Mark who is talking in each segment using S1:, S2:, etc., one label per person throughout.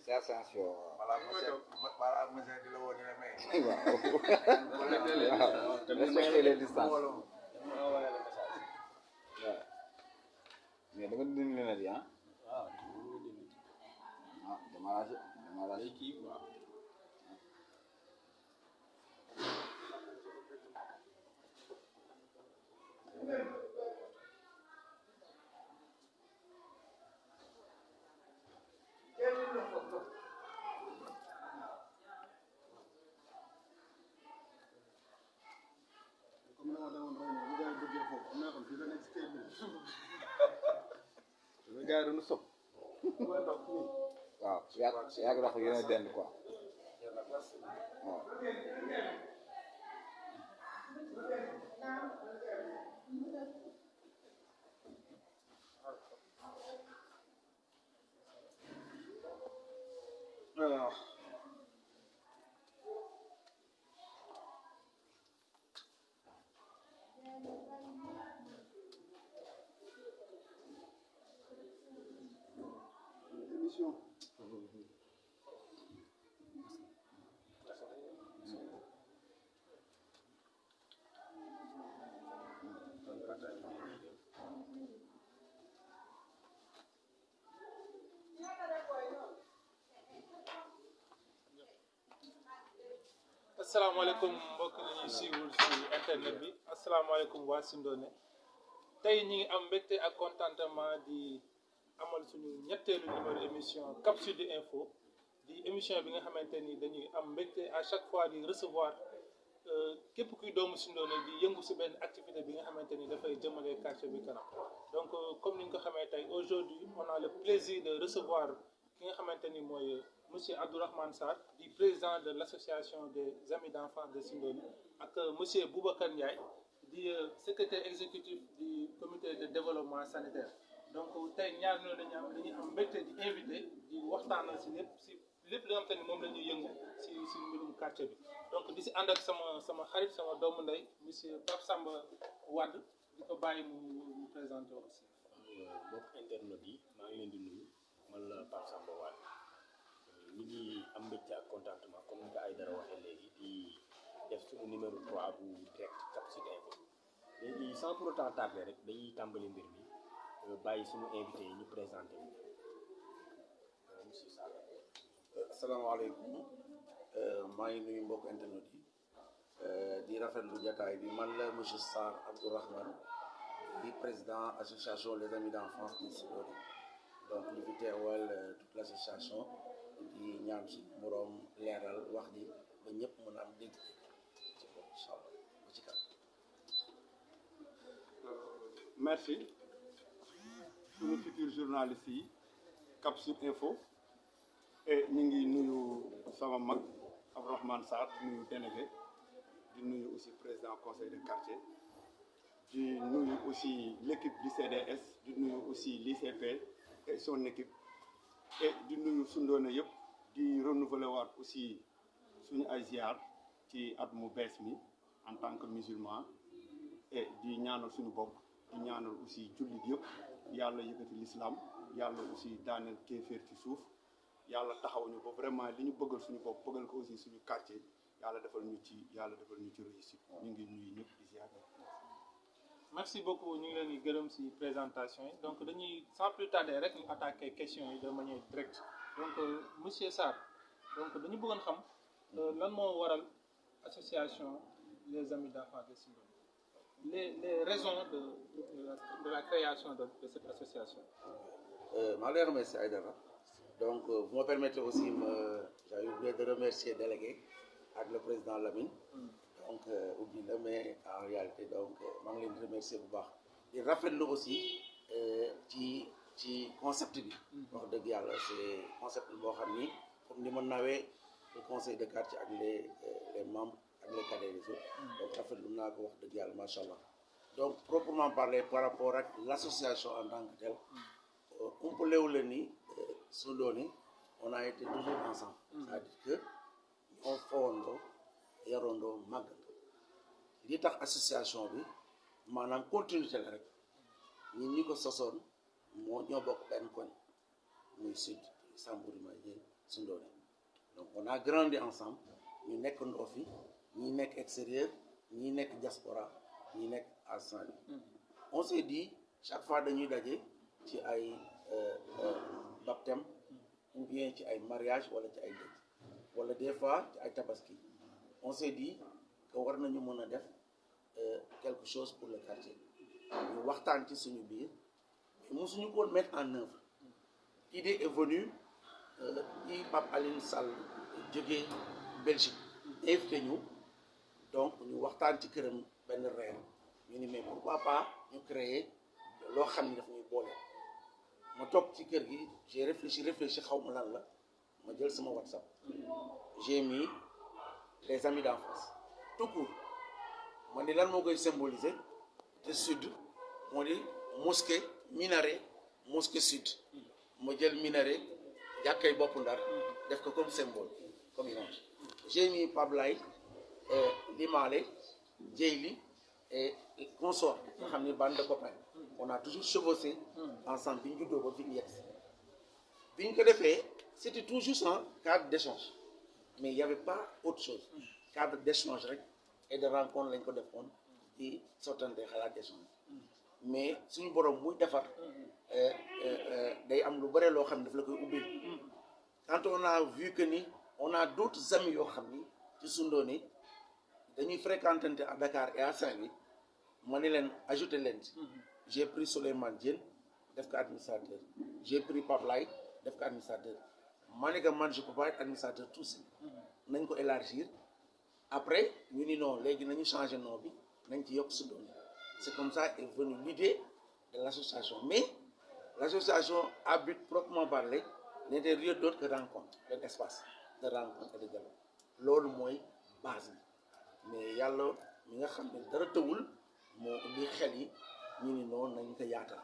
S1: Sensation.
S2: Malah monsieur di la woo ñu ne may.
S1: Waaw. Respecter les distances. Waaw. Mais da nga dindi lunette yi ah.
S3: waaw
S1: Ah démarrage.
S3: kii quoi.
S1: Gars yi dañu sopp. Waaw yaa dox yéen a dend quoi. Waaw.
S4: asalaamaaleykum mbokk yi ñuy suivre ci internet bi asalaamaaleykum waa Sindone tey ñi ngi am mbégte ak contentement di amal suñu ñetteelu numéro émission Cap Sud Info di émission bi nga xamante ni dañuy am mbégte à chaque fois di recevoir képp kuy doomu Sindone di yëngu ci benn activité bi nga xamante ni dafay jëmale quartier bi kanam donc comme ni ñu ko xamee tey aujourd'hui on a le plaisir de recevoir ki nga xamante ni mooy monsieur Abdourahmane Sarr di président de l'association des amis d'enfance de Sindone ak monsieur Boubacar Ndiaye di secrétaire exécutif du comité de développement sanitaire donc tey ñaar ñoo dañuy am mbégte di invité di waxtaanal ci lépp li nga xamante ni moom la ñuy yëngu ci mbirum quartier bi donc di ci ànd ak sama xarit sama doomu ndey monsieur Pape Samba Wade di ko bàyyi mu présenté aussi.
S3: mbokk internet yi maa ngi leen di nuyu man la Pape Samba Wade ñu ngi am mbégte ak contentement comme ni ko Aïdara waxee léegi di def suñu numéro 3 bu direct Cap Sud Info léegi sans pour autant tarder rek dañuy tàmbali mbir mi bàyyi suñu invité yi ñu présenté wu monsieur Sarr.
S2: asalaamaaleykum maa ngi nuyu mbokk internet yi di rafetlu jataay bi man la monsieur Sarr Abdourahmane di président association les amis d'enfance de Sindone donc ñu fi teewal toute l'association di ñaan suñu moroom leeral wax ji ba ñëpp mën a am dégg ci ko incha allah ba ci kanam.
S5: Merci suñu futur journaliste yi Cap Sud Info et ñu ngi nuyu sama mag Abdourahmane Sarr di nuyu délégué di nuyu aussi président conseil de quartier di nuyu aussi l'équipe du CDS di nuyu aussi l'ICP et son équipe et di nuyu Sindone yëpp di renouveler waat aussi suñu ay ziar ci at mu bees mi en tant que musulman et di ñaanal suñu bopp di ñaanal aussi jullit yëpp yàlla yëkkati l'islam yàlla aussi daaneel kéeféer ci suuf yàlla taxaw ñu ba vraiment li ñu bëggal suñu bopp bëggal ko aussi suñu quartier yàlla defal ñu ci réussite ñu ngi nuyu ñëpp di ziar.
S4: merci beaucoup ñu ngi leen di gërëm ci présentation yi donc dañuy sans plus tarder rek ñu attaquer questions yi de manière directe donc monsieur Sarr donc dañu bëggoon xam lan moo waral association les amis d'enfance de Sindone les raisons de la création de cette association.
S2: maa ngi lay remercier Aïdara donc vous me permettez aussi j'avais oublié de remercier délégué ak le président Lamine donc oublie la mais en réalité donc maa ngi leen di remercier bu baax di rafetlu aussi ci concept bi wax dëgg yàlla c'est concept boo xam ni comme ni ma nawee le conseil de quartier ak les membres ak les cadres des autres donc rafetlu naa ko wax dëgg yàlla macha allah donc proprement parler par rapport ak l'association en tant que telle umpalewu la ni Sindone on a été toujours ensemble. C'est-à-dire que on fowandoo yarandoo màggandoo li tax association bi maanaam continuité la rek ñun ñi ko sosoon ñoo bokk benn koñ muy sud Sambouri Madiène Sundoné donc on a grandi ensemble ñu nekk ndoo fi ñi nekk extérieur ñi nekk diaspora ñi nekk à Saint-Louis. On s'est dit chaque fois dañuy daje ci ay baptême ou bien ci ay mariage wala ci ay dëj wala des fois ci ay tabaski on s'est dit que war nañu mën a def quelque chose pour le quartier ñu waxtaan ci suñu biir mais mosuñu ko mettre en œuvre. L'idée est venue di Pape Aline Sall jógee Belgique invité ñu donc ñu waxtaan ci këram benn reer ñu ni mais pourquoi pas ñu créer loo xam ni daf ñuy boole ma toog ci kër gi j'ai réfléchi xaw ma lan la ma jël sama WhatsApp j'ai mis les amis d'enfance tout court ma ni lan moo koy symboliser te sud moo di mosquée minaret mosquée sud ma jël minaret jàkkay boppu Ndar def ko comme symbole comme image j'ai mis Pablay Limale Djeyli et consort nga xam ni bande de copains on a toujours chevauché ensemble bi ñu juddoo ba fi ñu yegg bi ñu ko defee c'était toujours un cadre d'échange mais il y avait pas autre chose cadre d'échange rek et de rencontre lañ ko defoon di sottante xalaat d'échange mais suñu borom muy defar day am lu bare loo xam ne daf la koy ubbil quand on a vu que ni on a d'autres amis yoo xam ni ci Sundoné dañuy fréquentante à Dakar et à Saint-Louis ma ni leen ajouté leen ci j'ai pris Souleymane Diène def ko administrateur j'ai pris Pablay def ko administrateur ma ne que man je peux pas être administrateur tout seul nañ ko élargir après ñu ni non léegi nañu changer nom bi nañ ci yokk Sundoné c'est comme ça est venue l'idée de l'association mais l'association à but proprement parlé n'était rien d'autre que rencontre un espace de rencontre et de dialogue loolu mooy base bi mais yàlla mi nga xam ne dara tëwul moo ubbi xel yi ñu ni noonu nañ ko yaatal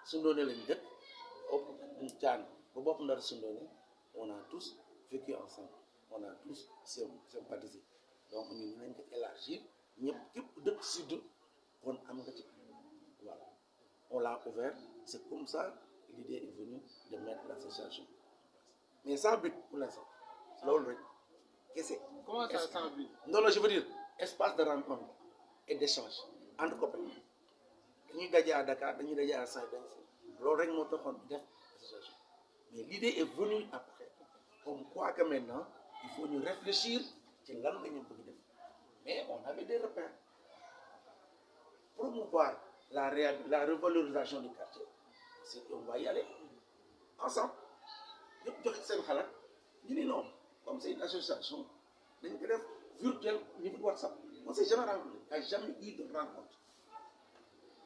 S2: Sundoné lañ dëkk ëpp caan ba bopp Ndar Sundoné on a tous vécu ensemble on a tous sympathisé donc ñun nañ ko élargir ñëpp képp dëkk sud kon am nga ci voilà on l'a ouvert c'est comme ça l'idée est venue de mettre l'association mais sans but pour l'instant loolu rek kese.
S4: Comment ça sans but?
S2: Non, je veux dire espace de rencontre et d'échange entre copains dañuy daje à Dakar dañuy daje à Saint-Louis loolu rek moo taxoon def association mais l'idée est venue après comme quoi que maintenant il faut ñu réfléchir ci lan la ñu bëgg def mais on avait des repères promouvoir la revalorisation du quartier c'est on va y aller ensemble ñëpp joxe seen xalaat ñu ni non comme c'est une association dañ ko def virtuel niveau WhatsApp on s'est jamais rencontré il n'y a jamais eu de rencontre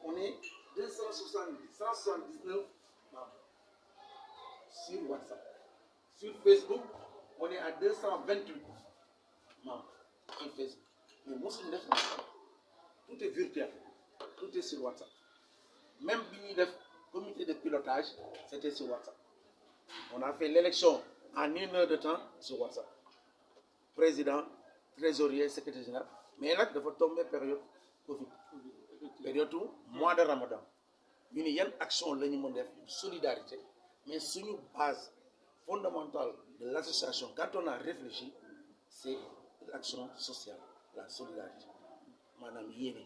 S2: on est 179 membres sur WhatsApp sur Facebook on est à 228 membres sur Facebook mais mosuñu def tout est virtuel tout est sur WhatsApp même bi ñuy def comité de pilotage c'était sur WhatsApp on a fait l'élection en 1 heure de temps sur WhatsApp président trésorier secrétaire général mais nag dafa tombé période Covid période mois de Ramadan ñu ni yan action la ñu mën def solidarité mais suñu base fondamentale de l'association quand on a réfléchi c'est l'action sociale la solidarité maanaam yéene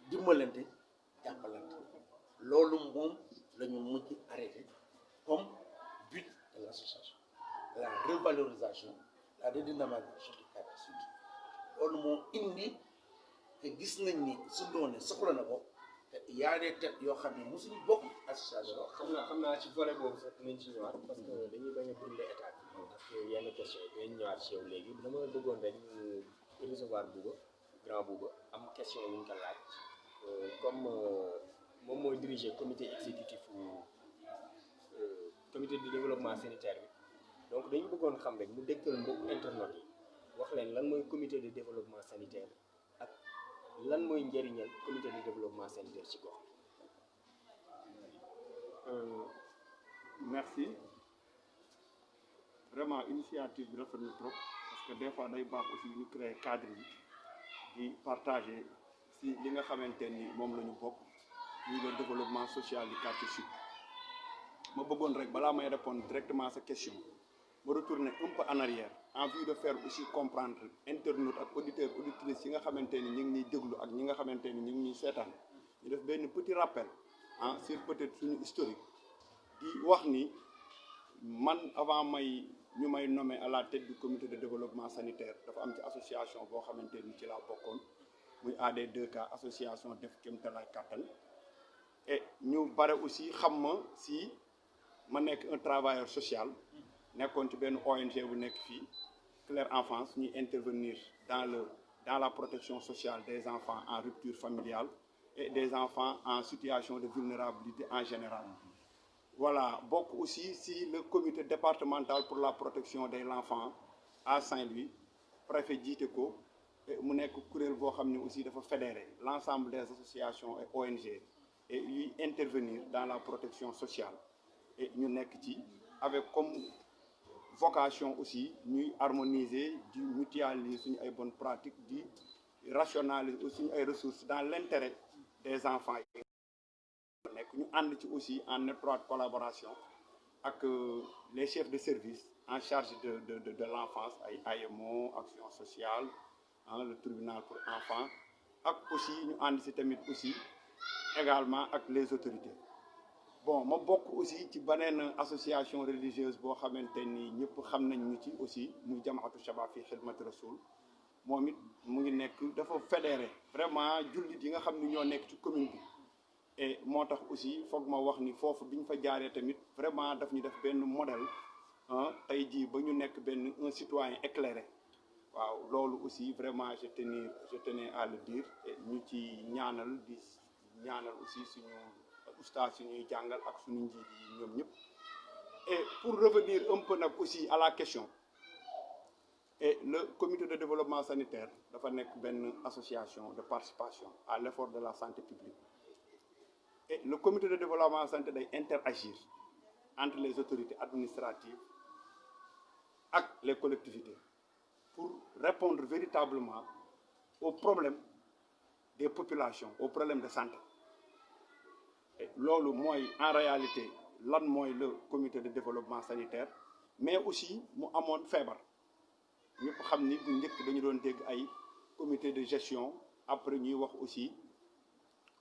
S2: dimbalante jàppalante loolu moom la ñu mujj arrêté comme but de l'association la revalorisation la redynamisation du quartier sud loolu moo indi te gis nañ ni Sundoné soxla na ko te y a des têtes yoo xam ne mosuñu bokk association.
S3: xam naa ci volet boobu sax nañ ci ñëwaat parce que dañuy bañ a brûler état bi parce que yenn question yi dinañ ñëwaat ci yow léegi dama bëggoon rek ñu recevoir Bouba grand Bouba am question yu ñu ko laaj comme moom mooy diriger comité exécutif comité de développement sanitaire bi donc dañu bëggoon xam rek mu dégtal mbokk internet yi wax leen lan mooy comité de développement sanitaire ak lan mooy njëriñal comité de développement sanitaire ci gox.
S5: Merci. vraiment initiative bi rafet na trop parce que des fois day baax aussi ñu créer cadre yi di partager si li nga xamante ni moom la ñu bokk ñu le développement social du quartier sud. ma bëggoon rek balaa may répondre directement à sa question ma retourner un peu en arrière en vue de faire aussi comprendre internautes ak auditeurs auditrices yi nga xamante ni ñu ngi ñuy déglu ak ñi nga xamante ni ñu ngi ñuy seetaan ñu def benn petit rappel ah sur peut-être suñu historique di wax ni man avant ñu may nommé à la tête du comité de développement sanitaire dafa am ci association boo xamante ni ci laa bokkoon muy AD2K association def kéemtalaay kàttan et ñu bare aussi xam ma si ma nekk un travailleur social nekkoon ci benn ONG bu nekk fii Claire Enfance ñuy intervenir dans la protection sociale des enfants en rupture familiale et des enfants en situation de vulnérabilité en général. Voilà, bokk aussi si le comité départemental pour la protection de l'enfant à Saint-Louis préfet jiite ko mu nekk kuréel boo xam ne aussi dafa fédérer l'ensemble des associations et ONG et yuy intervenir dans la protection sociale et ñu nekk ci avec comme vocation aussi ñuy harmoniser di mutualiser suñu ay bonnes pratiques di rationaliser aussi suñu ay ressources dans l'intérêt des enfants yi nekk ñu ànd ci aussi en étroite collaboration ak les chefs de service en charge de l'enfance ay AEMO action sociale le tribunal pour enfants ak aussi ñu ànd ci tamit aussi également ak les autorités. Bon ma bokk aussi ci beneen association religieuse boo xamante ni ñëpp xam nañ ñu ci aussi muy jamaatu shabab fi xidmati rasul moom it mu ngi nekk dafa fédéré vraiment jullit yi nga xam ni ñoo nekk ci commune bi et moo tax aussi foog ma wax ni foofu bi ñu fa jaaree tamit vraiment daf ñu def benn modèle tey jii ba ñu nekk benn un citoyen éclairé waaw loolu aussi vraiment je tenais à le dire ñu ci ñaanal di ñaanal aussi suñu oustaz suñuy jàngal ak suñu njiit yi ñoom ñëpp et pour revenir un peu nag aussi à la question et le comité de développement sanitaire dafa nekk benn association de participation à l'effort de la santé publique et le comité de développement santé day interagir entre les autorités administratives ak les collectivités pour répondre véritablement aux problèmes des populations aux problèmes de santé loolu mooy en réalité lan mooy le comité de développement sanitaire mais aussi mu amoon feebar ñëpp xam ni bu njëkk dañu doon dégg ay comité de gestion après ñuy wax aussi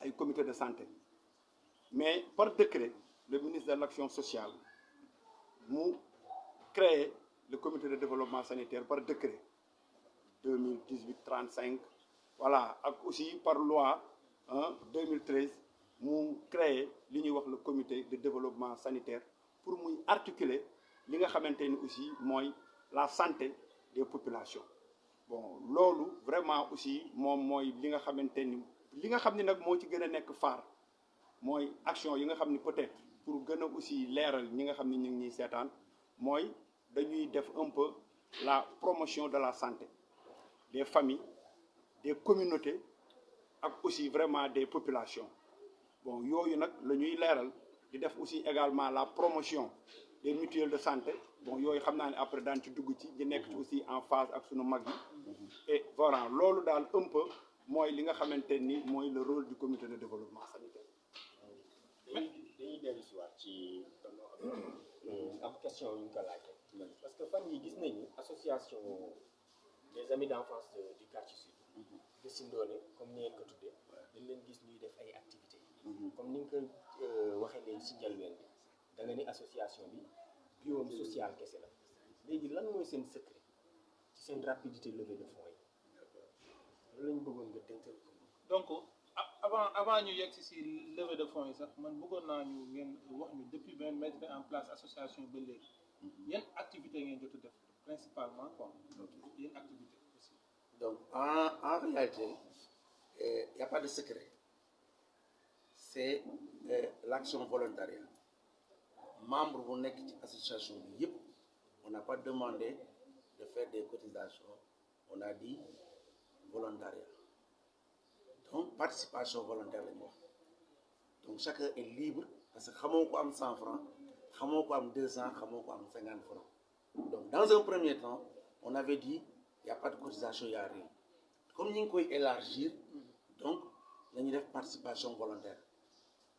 S5: ay comité de santé mais par décret le ministre de l'action sociale mu créé le comité de développement sanitaire par décret 2018-35 voilà ak aussi par loi 2013 mu créé li ñuy wax le comité de développement sanitaire pour muy articuler li nga xamante ni aussi mooy la santé des populations bon loolu vraiment aussi moom mooy li nga xamante ni li nga xam ni nag moo ci gën a nekk phare mooy action yi nga xam ni peut-être pour gën a aussi leeral ñi nga xam ni ñu ngi ñuy seetaan mooy dañuy def un peu la promotion de la santé des familles des communautés ak aussi vraiment des populations bon yooyu nag la ñuy leeral di def aussi également la promotion des mutuelles de santé bon yooyu xam naa ne après daan ci dugg ci di nekk ci aussi en phase ak sunu mag yi et voilà loolu daal un peu mooy li nga xamante ni mooy le rôle du comité de développement sanitaire.
S3: dañuy dellu si waat ci am question yu ñu ko laajte parce que fan yi gis nañu association des amis d'enfance du quartier sud de Sindoné comme ni ngeen ko tuddee dañ leen gis ñuy def ay activités comme ni nga ko waxee léegi si njëlbeen bi da nga ni association bi biome social kese la léegi lan mooy seen secret ci seen rapidité levée de fonds yi loolu lañ bëggoon nga déntal ko
S4: donc avant ñu yegg si levée de fonds yi sax man bëggoon naa ñu ngeen wax ñu depuis benn mettre en place association ba léegi yan activité ngeen jot a def principalement quoi yan activité aussi.
S2: Donc en réalité il n'y a pas de secret c'est l'action volontariat membre bu nekk ci association bi yëpp on n'a pas demandé de faire des cotisations on a dit volontariat donc participation volontaire la ñu wax donc chacun est libre parce que xamoo ko am 100 francs xamoo ko am 200 xamoo ko am 50 francs Donc, dans un premier temps, on avait dit, il n'y a pas de cotisation, il n'y a rien. Comme nous pouvons élargir, donc, nous avons participation volontaire.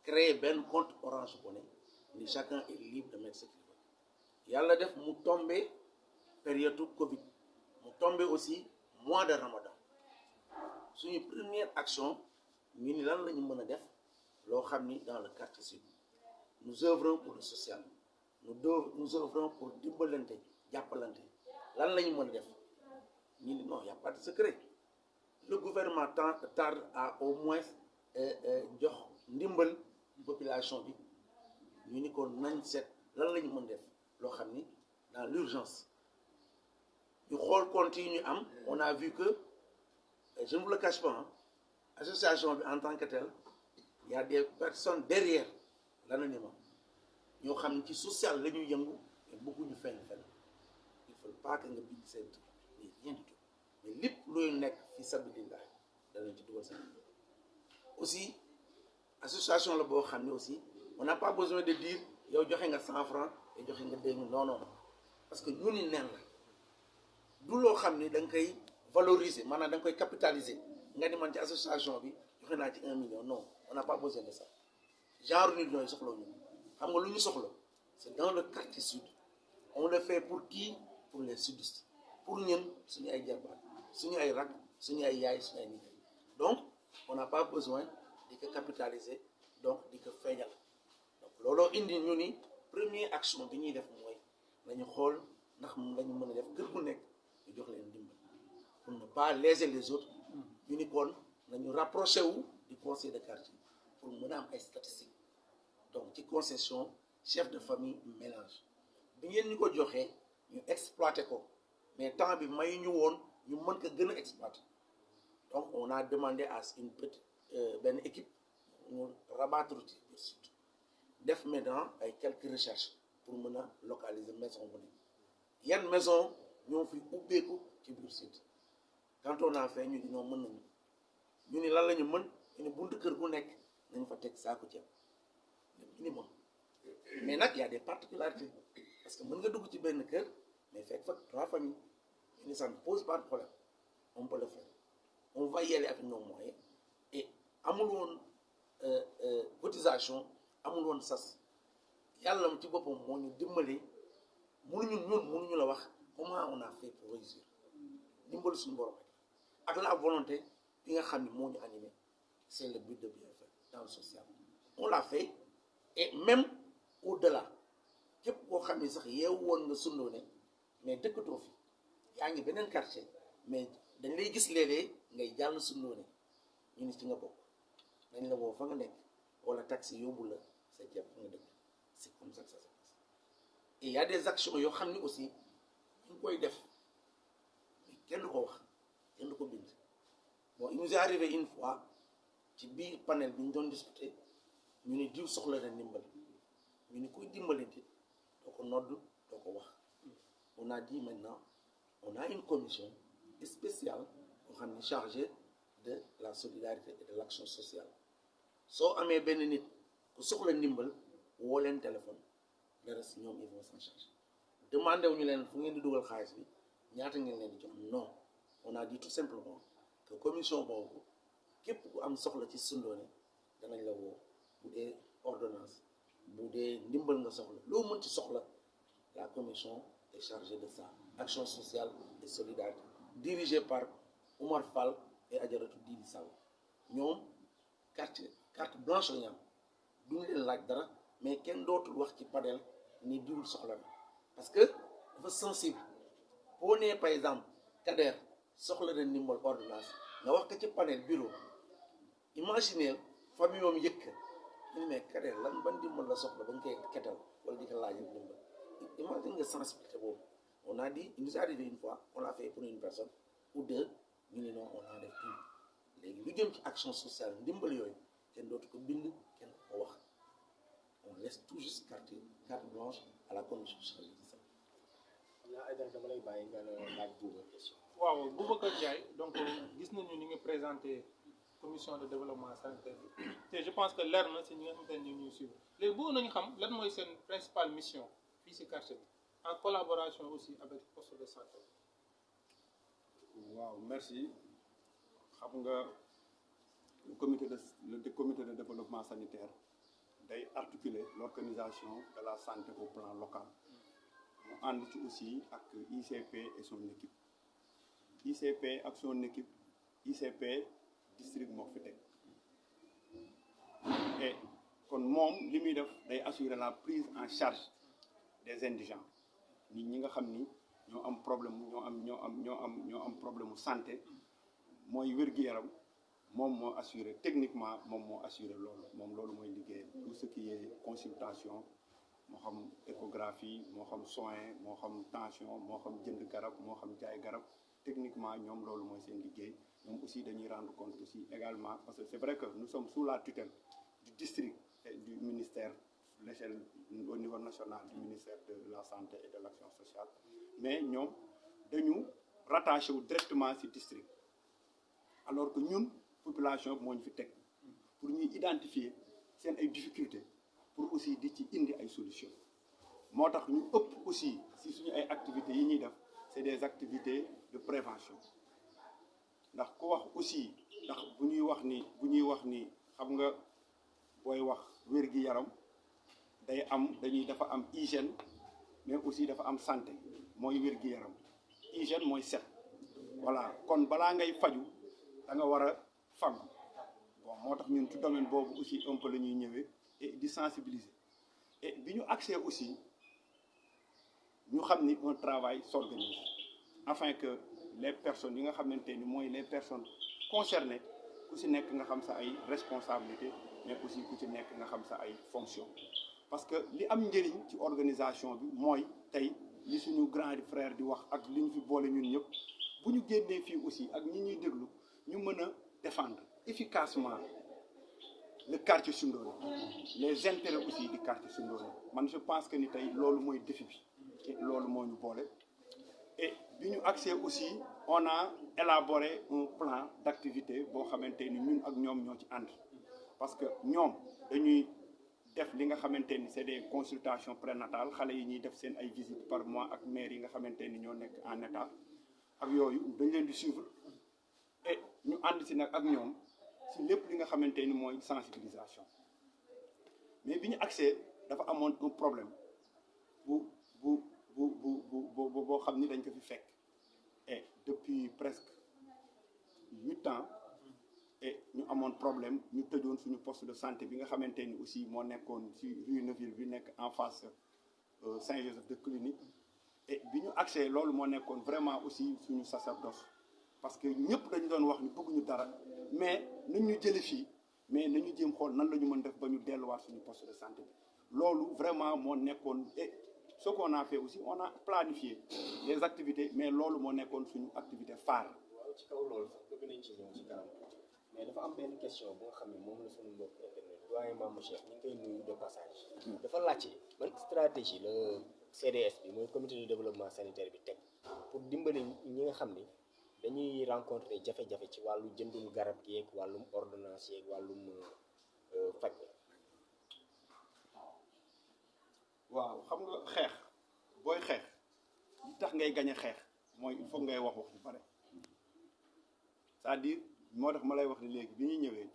S2: Créer un compte Orange Money, mais chacun est libre de mettre ce qu'il veut. Il y a le def, nous tombé période Covid, nous tombé aussi mois de Ramadan. C'est une première action, nous avons dans le quartier sud. Nous œuvrons pour le social. Nous œuvrons pour dimbalante, jàppalante. Lan lañu mën def ñu non, il n'y a pas de secret. Le gouvernement tarde à au moins jox ndimbal population bi ñu ni ko nañ set lan lañu mën def loo xam ni dans l'urgence ñu xool compte yi ñu am. On a vu que je ne vous le cache pas, hein, association bi en tant que telle, il y a des personnes derrière l'anonymat ñoo xam ne ci social la ñuy yëngu et bëgguñu fenn il faut pas que nga bind seen tur mais rien du tout mais lépp looy nekk fi sabilillah danañ ci dugal seen aussi association la boo xam ne aussi on n'a pas besoin de dire yow joxe nga 100 francs et joxe nga 2000 non parce que ñu ni nen la du loo xam ne da nga koy valoriser maanaam da nga koy capitaliser nga ni man ci association bi joxe naa ci 1 million non, on n'a pas besoin de ça. Genre nit ñooy soxla ñu xam nga lu ñu soxla c'est dans le quartier sud. On le fait pour qui? Pour les sudistes, pour ñun suñu ay jarbaat suñu ay rak suñu ay yaay suñu ay nit. Donc on n'a pas besoin de ko capitaliser donc di ko feeñal. Donc looloo indi ñu ni première action bi ñuy def mooy nañu xool ndax lañu mën a def kër bu nekk ñu jox leen dimbal pour ne pas léser les autres. Ñu ni kon nañu rapproché wu du conseil de quartier pour mën a am ay statistiques. Donc ci concession chef de famille mélange bi ngeen ñu ko joxee ñu exploité ko mais temps bi may ñu woon ñu mën ko gën a exploiter. Donc on a demandé à une petite benn équipe ñu rabattre ci biir site def maintenant ay quelques recherches pour mën a localiser maison bu ne yan maison ñoo fi ubbeeku ci biir site. Quand on a fait ñu di ñoo mën nañu ñu ni lan la ñu mën ñu ni buntu kër gu nekk nañ fa teg saako ceeb le minimum. Mais nag y a des particularités parce que mën nga dugg ci benn kër mais fekk fa 3 familles ñu ni ça ne pose pas de problème, on peut le faire, on va y aller avec nos moyens. Et amul woon cotisation amul woon sas yàlla ci boppam moo ñu dimbali mënuñu la wax comment on a fait pour réussir dimbali suñu borom ak la volonté bi nga xam ne moo ñu animé. C'est le but de bien faire dans le social. On l'a fait et même au-delà képp koo xam ne sax yeewu woon nga Sundoone mais dëkkatoo fi yaa ngi beneen quartier mais dañ lay gis léeg-léeg ngay jàll Sundoone ñu ni ci nga bokk dañ la woo fa nga nekk wala taxi yóbbu la sa ceeb fa nga dëkk. C'est comme ça que ça se passe. Et il y a des actions yoo xam ne aussi ñu ngi koy def mais kenn du ko wax kenn du ko bind. Bon, il nous est arrivé une fois ci biir panel bi ñu doon discuter ñu ne diw soxla na ndimbal ñu ne kuy dimbali nit doo ko nodd doo ko wax. On a dit maintenant on a une commission spéciale boo xam ne chargée de la solidarité et de l'action sociale. Soo amee benn nit ku soxla ndimbal woo leen téléphone le reste ñoom ils vont s'en charger. Demandé wu ñu leen fu ngeen di dugal xaalis bi ñaata ngeen leen di jox non, on a dit tout simplement que commission boobu képp ku am soxla ci Sundoone danañ la woo bu dee ordonnance bu dee ndimbal nga soxla loo mën ci soxla. La commission est chargée de ça, action sociale et solidarité, dirigée par Oumar Fall et Adjaratou Dili Sall. ñoom carte blanche la ñu am duñu leen laaj dara mais kenn dootul wax ci panel ni diwul soxla na parce que dafa sensible. boo nee par exemple Kader soxla na ndimbal ordonnance nga wax ko ci panel bureau imaginez famille moom yëkk ñu mais Kader lan ban ndimbal la soxla ba nga koy ketal wala di ko laaj ndimbal. Imagine la sensibilité boobu. On a dit, il nous est arrivé une fois, on l'a fait pour une personne ou deux, ñu ne non on enlève tout. Léegi lu jëm ci action sociale ndimbal yooyu kenn dootu ko bind kenn ko wax. On laisse tout juste carte blanche à la commission chargée de ça.
S3: ay dara dama lay bàyyi nga laaj Bouba question.
S4: waaw Boubacar Ndiaye donc gis nañu ni nga présenté commission de développement sanitaire te je pense que leer na si ñi nga xamante ne ñuy suivre léegi bëgg nañu xam lan mooy seen principale mission fii si quartier bi en collaboration aussi avec poste de santé.
S5: waaw merci xam nga le comité de développement sanitaire day articuler l'organisation de la santé au plan local mu ànd ci aussi ak ICP et son équipe ICP ak son équipe ICP district moo fi teg et kon moom li muy def day assurer la prise en charge des indigents nit ñi nga xam ni ñoo am problème ñoo am problème mu santé mooy wér-gu-yaram moom moo assuré techniquement moom moo assuré loolu mooy liggéey tout ce qui est consultation moo xam échographie moo xam soin moo xam tension moo xam jënd garab moo xam jaay garab techniquement ñoom loolu mooy seen liggéey ñoom aussi dañuy rendre compte aussi également parce que c'est vrai que nous sommes sous la tutelle du district et du ministère l'échelle au niveau national du ministère de la santé et de l'action sociale mais ñoom dañu rattaché wu directement ci district alors que ñun population bi moo ñu fi teg pour ñuy identifier seen ay difficultés pour aussi di ci indi ay solutions moo tax ñu ëpp aussi ci suñu ay activités yi ñuy def c'est des activités de prévention ndax ku wax aussi ndax bu ñuy wax ni xam nga booy wax wér-gi-yaram dafa am hygiène mais aussi dafa am santé mooy wér-gi-yaram hygiène mooy set voilà kon balaa ngay faju da nga war a faggu bon moo tax ñun ci domaine boobu aussi un peu la ñuy ñëwee et di sensibiliser et bi ñu accès aussi ñu xam ni un travail s'organise afin que les personnes yi nga xamante ni mooy les personnes concernées ku ci nekk nga xam sa ay responsabilités mais aussi ku ci nekk nga xam sa ay fonctions parce que li am njëriñ ci organisation bi mooy tey li suñu grand frère di wax ak li ñu fi boole ñun ñëpp bu ñu génnee fii aussi ak ñi ñuy déglu ñu mën a défendre efficacement le quartier Soundoné les intérêts aussi du quartier Soundoné man je pense que ni tey loolu mooy défi bi et loolu moo ñu boole et bi ñu accès aussi on a élaboré un plan d'activité boo xamante ni ñun ak ñoom ñoo ci ànd parce que ñoom dañuy def li nga xamante ni c'est des consultations prénatales xale yi ñuy def seen ay visites par mois ak mère yi nga xamante ni ñoo nekk en état ak yooyu dañ leen di suivre et ñu ànd si nag ak ñoom si lépp li nga xamante ni mooy sensibilisation mais bi ñu accès dafa amoon un problème boo xam ni dañ ko fi fekk et depuis presque 8 ans et ñu amoon problème ñu tëjoon suñu poste de santé bi nga xamante ni aussi moo nekkoon ci rue Neuville bi nekk en face Saint-Joseph de Cluny et bi ñu accès loolu moo nekkoon vraiment aussi suñu sacerdoce parce que ñëpp dañu doon wax ni bëgguñu dara mais nañ ñu jële fii mais nañu jéem xool nan la ñu mën def ba ñu delluwaat suñu poste de santé bi loolu vraiment moo nekkoon et ce qu'on a fait aussi on a planifié des activités mais loolu moo nekkoon suñu activité phare.
S3: waaw ci kaw loolu sax bëgg nañ ci ñëw ci kanam mais dafa am benn question bu nga xam ne moom la suñu mbokk internet doyen Mamadou Cheikh ñu ngi koy nuyu de passage. dafa laajte ban stratégie la CDS bi mooy comité de développement sanitaire bi teg pour dimbali ñi nga xam ni dañuy rencontrer jafe-jafe ci wàllu jëndum garab gi yeeg wàllum ordonnance yeeg wàllum faj.
S5: waaw xam nga xeex booy xeex li tax ngay gañ a xeex mooy il faut ngay wax bu bare c'est-à-dire moo tax ma lay wax ni léegi bi ñuy ñëwee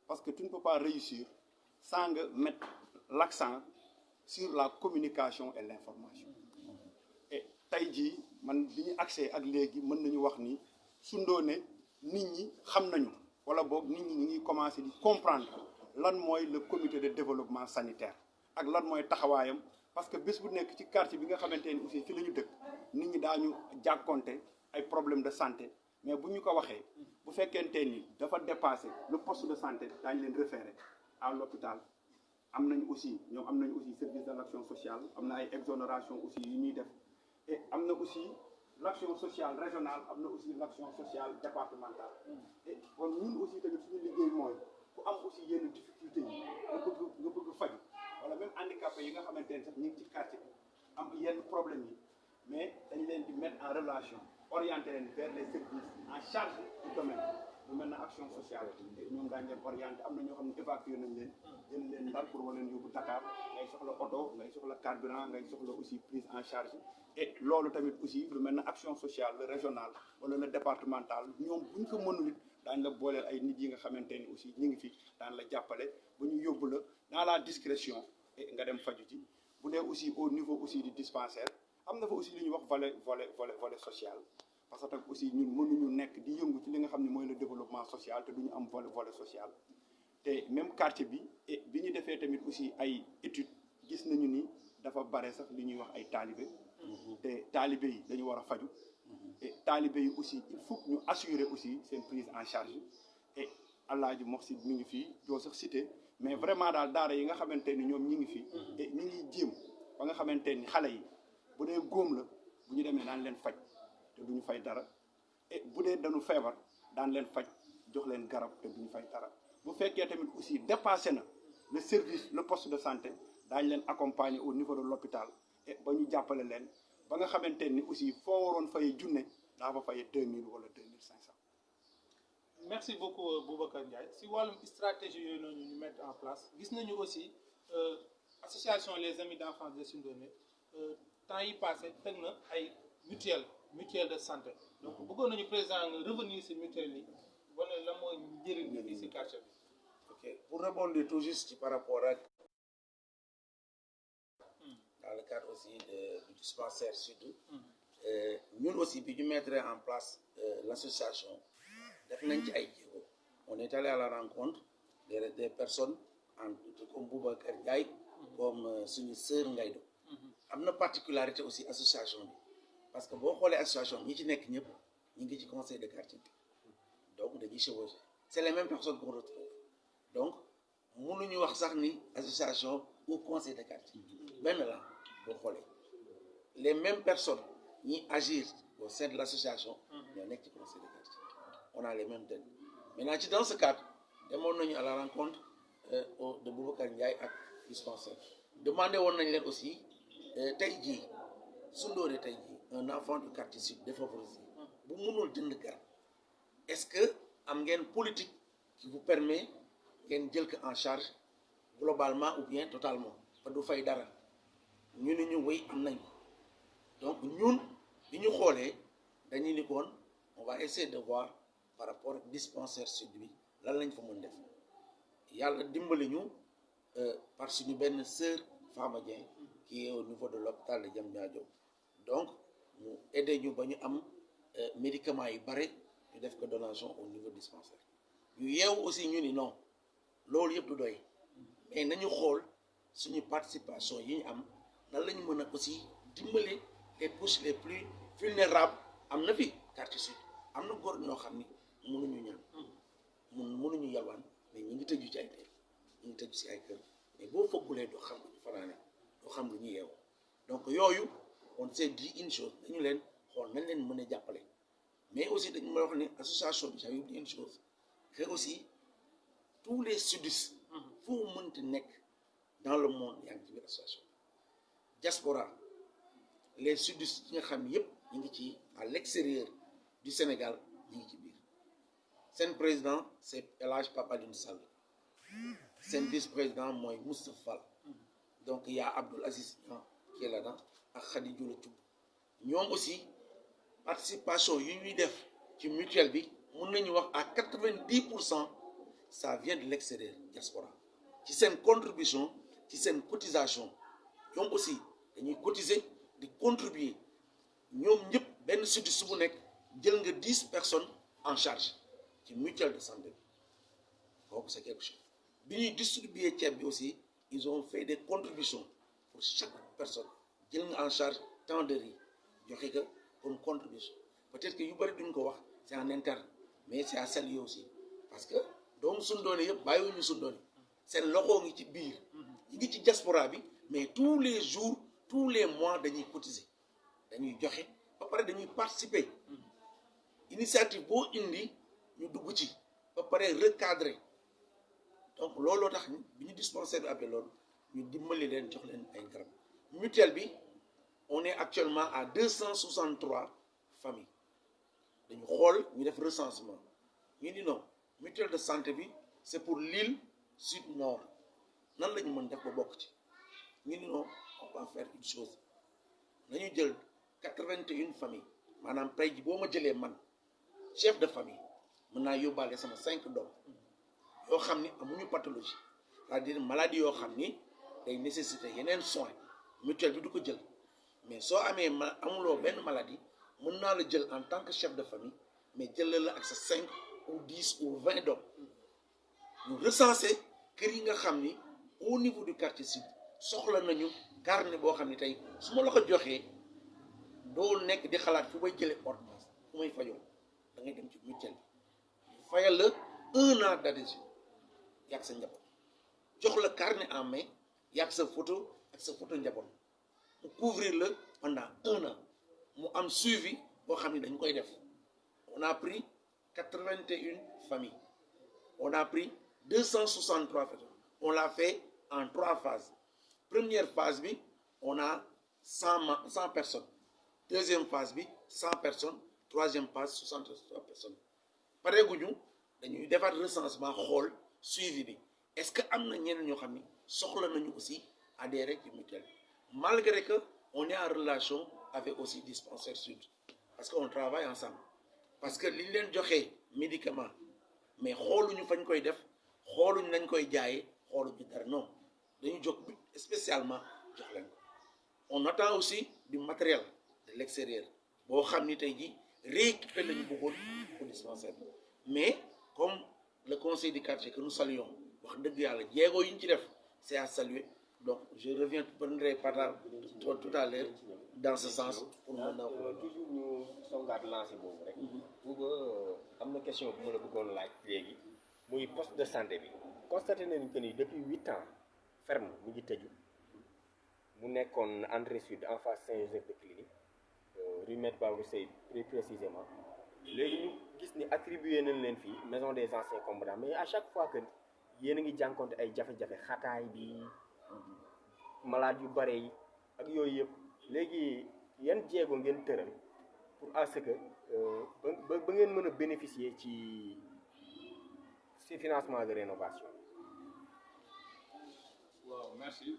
S5: parce que tu ne peux pas réussir sans nga mettre l'accent sur la communication et l'information et tey jii man bi ñu accès ak léegi mën nañu wax ni Soundoné nit ñi xam nañu wala boog nit ñi ñu ngi commencer di comprendre lan mooy le comité de développement sanitaire ak lan mooy taxawaayam parce que bés bu nekk ci quartier bi nga xamante ni aussi fi la ñu dëkk nit ñi daañu jàkkonte ay problèmes de santé mais bu ñu ko waxee bu fekkente ni dafa dépasser le poste de santé daañu leen référer à l'hôpital am nañu aussi service de l'action sociale am na ay exonération aussi yu ñuy def et am na aussi l'action sociale régionale am na aussi l'action sociale départementale et kon ñun aussi tamit suñu liggéey mooy ku am aussi yenn difficultés yi nga bëgg faju wala même handicapé yi nga xamante ne sax ñu ngi ci quartier bi am yenn problème yi mais dañ leen di mettre en relation orienter leen vers les services en charge du domaine lu mel ne action sociale ñoom daañu leen orienté am na ñoo xam ne évacué nañ leen jël leen Ndar pour war leen yóbbu Dakar ngay soxla oto ngay soxla carburant ngay soxla aussi prise en charge et loolu tamit aussi lu mel ne action sociale le régional wala le départemental ñoom bu ñu ko mënul it daañu la booleel ay nit yi nga xamante ni aussi ñu ngi fi daan la jàppale ba ñu yóbbu la dans la discrétion et nga dem faju ci bu dee aussi au niveau aussi du dispensaire am na fa aussi li ñuy wax volet social parce que aussi ñun mënuñu nekk di yëngu ci li nga xam ne mooy le développement social te duñu am volet social te même quartier bi et bi ñu defee tamit aussi ay études gis nañu ni dafa bare sax li ñuy wax ay taalibe te taalibe yi dañu war a faju et taalibe yi aussi il faut que ñu assurer aussi seen prise en charge et Alaaji Moxsid mi ngi fii doo sax cité mais vraiment daal daara yi nga xamante ni ñoom ñi ngi fi et ñi ngi jéem ba nga xamante ni xale yi bu dee góom la bu ñu demee daan leen faj te duñu fay dara et bu dee dañu feebar daan leen faj jox leen garab te duñu fay dara bu fekkee tamit aussi dépassé na le service le poste de santé daañu leen accompagner au niveau de l'hôpital et ba ñu jàppale leen ba nga xamante ni aussi foo waroon fayee junne daa fa fayee 2000 wala 2500.
S4: merci beaucoup Boubacar Ndiaye si wàllum stratégie yooyu noonu ñu mettre en place gis nañu aussi association les amis d'enfance de Sindoné temps yi passé teg na ay mutuelle de santé donc bëggoon nañu président nga revenir si mutuelle yi wane la mooy njëriñ bi fii si quartier bi.
S2: ok pour rebondir tout juste par rapport ak dans le cadre aussi du dispensaire surtout ñun aussi bi ñu mettre en place l'association def nañ ci ay jéego on est allé à la rencontre des personnes comme Boubacar Ndiaye comme suñu sœur Ngaydo am na particularité aussi association bi parce que boo xoolee association ñi ci nekk ñëpp ñu ngi ci conseil de quartier bi donc dañuy chevaucher c'est les mêmes personnes qu'on retrouve donc mënuñu wax sax ni association ou conseil de quartier benn la boo xoolee les mêmes personnes ñi agir au sein de l'association ñoo nekk ci conseil de quartier on a les mêmes têtes maintenant ci dans ce cadre demoon nañu à la rencontre de Boubacar Ndiaye ak dispensaire demandé woon nañ leen aussi tey jii Sindoné tey jii un enfant du quartier sud défavorisé bu mënul jënd garab est-ce que am ngeen politique qui vous permet ngeen jël ko en charge globalement ou bien totalement ba du fay dara ñu ni ñu wéy am nañ ko donc ñun bi ñu xoolee dañuy ni koon on va essayer de voir par rapport ak dispensaire sud bi lan lañ fa mën def yàlla dimbali ñu par suñu benn sœur Fama Dieng qui est au niveau de l'hôpital de Diamniadio donc mu aidé ñu ba ñu am médicaments yu bare ñu def ko donation au niveau dispensaire ñu yeewu aussi ñu ni non loolu yëpp du doy mais nañu xool suñu participation yi ñu am nan lañu mën a aussi dimbali les couches les plus vulnérables am na fi quartier sud am na góor ñoo xam ni mënuñu ñaan mënuñu yalwaan mais ñu ngi tëju ci ay teel ñu ngi tëju si ay kër mais boo fëggulee doo xam lu ñu fanaane doo xam lu ñu yeewu donc yooyu on s'est dit une chose dañu leen xool nañ leen mën a jàppale mais aussi dañu ma wax ne association bi j'avais dit une chose que aussi tous les sudistes foo mënti nekk dans le monde yaa ngi ci biir association diaspora les sudistes yi nga xam yépp ñu ngi ci à l'extérieur du Sénégal ñu ngi ci biir seen président c'est El Hadj Papa Alioune Sall seen vice-président mooy Moustapha Fall donc il y a Abdoul Aziz Niang qui est là-dedans ak Khady Dioula Thioub ñoom aussi participation yi ñuy def ci mutuelle bi mun nañu wax à 90% ça vient de l'extérieur diaspora ci seen contribution ci seen cotisation ñoom aussi dañuy cotiser di contribuer ñoom ñëpp benn sudiste bu nekk jël nga 10 personnes en charge ci mutuelle de santé kooku c'est quelque chose bi ñuy distribuer ceeb bi aussi ils ont fait des contributions pour chaque personne jël nga en charge tant de riz joxe ko comme contribution peut-être que yu bëri duñ ko wax c'est en interne mais c'est à saluer aussi parce que doomu Sindoné yëpp bàyyiwuñu Sindoné seen loxo ngi ci biir ñi ngi ci diaspora bi mais tous les jours tous les mois dañuy cotiser dañuy joxe ba pare dañuy participer initiative boo indi ñu dugg ci ba pare recadrer donc looloo tax bi ñu dispensaire bi appelé loolu ñu dimbali leen jox leen ay garab mutuelle bi on est actuellement à 263 familles dañu xool ñu def recensement ñu ni non mutuelle de santé bi c'est pour l'île sud nord nan la ñu mën def ba bokk ci ñu ni non on va faire une chose nañu jël 81 familles maanaam tey ji boo ma jëlee man chef de famille mën naa yóbbaale sama 5 doom yoo xam ni amuñu pathologie c'est-à-dire maladie yoo xam ni day nécessiter yeneen soins mutuelle bi du ko jël mais soo amee amuloo benn maladie mën naa la jël en tant que chef de famille mais jëlal la ak sa 5 ou 10 ou 20 doom ñu recenser kër yi nga xam ni au niveau du quartier sud soxla nañu carnet boo xam ni tey su ma la ko joxee doo nekk di xalaat fu may jëlee ordonnance fu may fajoo da ngay dem ci mutuelle bi fayal la 1 an d'adhésion yàgg sa njaboot jox la carnet en main yàgg sa photo ak sa photo njaboot mu couvrir la pendant 1 an mu am suivi boo xam ni dañ koy def on a pris 81 familles on a pris 263 personnes on l'a fait en 3 phases première phase bi on a 100 personnes deuxième phase bi 100 personnes troisième phase 63 personnes pareeguñu dañuy defaat recensement xool suivi bi est-ce que am na ñeneen ñoo xam ni soxla nañu aussi adhérer ci mutuelle malgré que on est en relation avec aussi Dispensaire Sud parce que on travaille ensemble parce que li ñu leen joxee médicament mais xooluñu fañ koy def xooluñu nañ koy jaayee xooluñu dara non dañu jox spécialement jox leen ko on attend aussi du matériel de l'extérieur boo xam ni tey jii rééquiper lañu bëggoon pour dispensaire bi mais comme le conseil du quartier que nous saluons wax dëgg yàlla jéego yi ñu ci def c'est à saluer donc je reviendrai tout à l'heure dans ce sens pour mën a
S3: toujours ñu songaat lancé boobu rek booba am na question bu ma la bëggoon laaj léegi muy poste de santé bi constaté nañu que ni depuis 8 ans ferme mu ngi tëju mu nekkoon André Sud en face Saint-Joseph de Clinique rue Maître Baour Seye plus précisément léegi ñu gis ni attribué nañ leen fii maison des anciens combattants mais à chaque fois que yéen a ngi jànkonte ay jafe-jafe xataay bi malade yu bare yi ak yooyu yëpp léegi yan jéego ngeen tëral pour à ce que ba ngeen mën a bénéficier ci financement de rénovation.
S5: waaw merci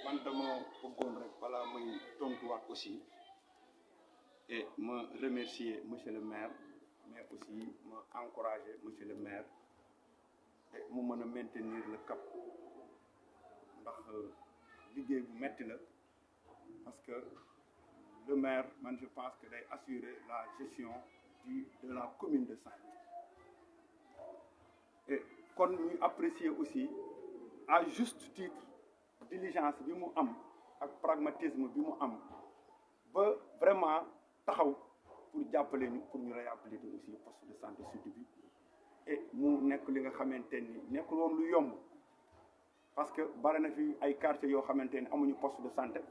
S5: man dama bëggoon rek balaa muy tontuwaat aussi et ma remercier monsieur le maire mais aussi ma encourager monsieur le maire et mu mën a maintenir le cap ndax liggéey bu metti la parce que le maire man je pense que day assurer la gestion de la commune de Saint-Louis et kon ñu apprécier aussi à juste titre diligence bi mu am ak pragmatisme bi mu am ba vraiment taxaw pour jàppale ñu pour ñu réhabiliter aussi poste de santé sud bi et mu nekk li nga xamante ni nekkul woon lu yomb parce que bari na fi ay quartiers yoo xamante ni amuñu poste de santé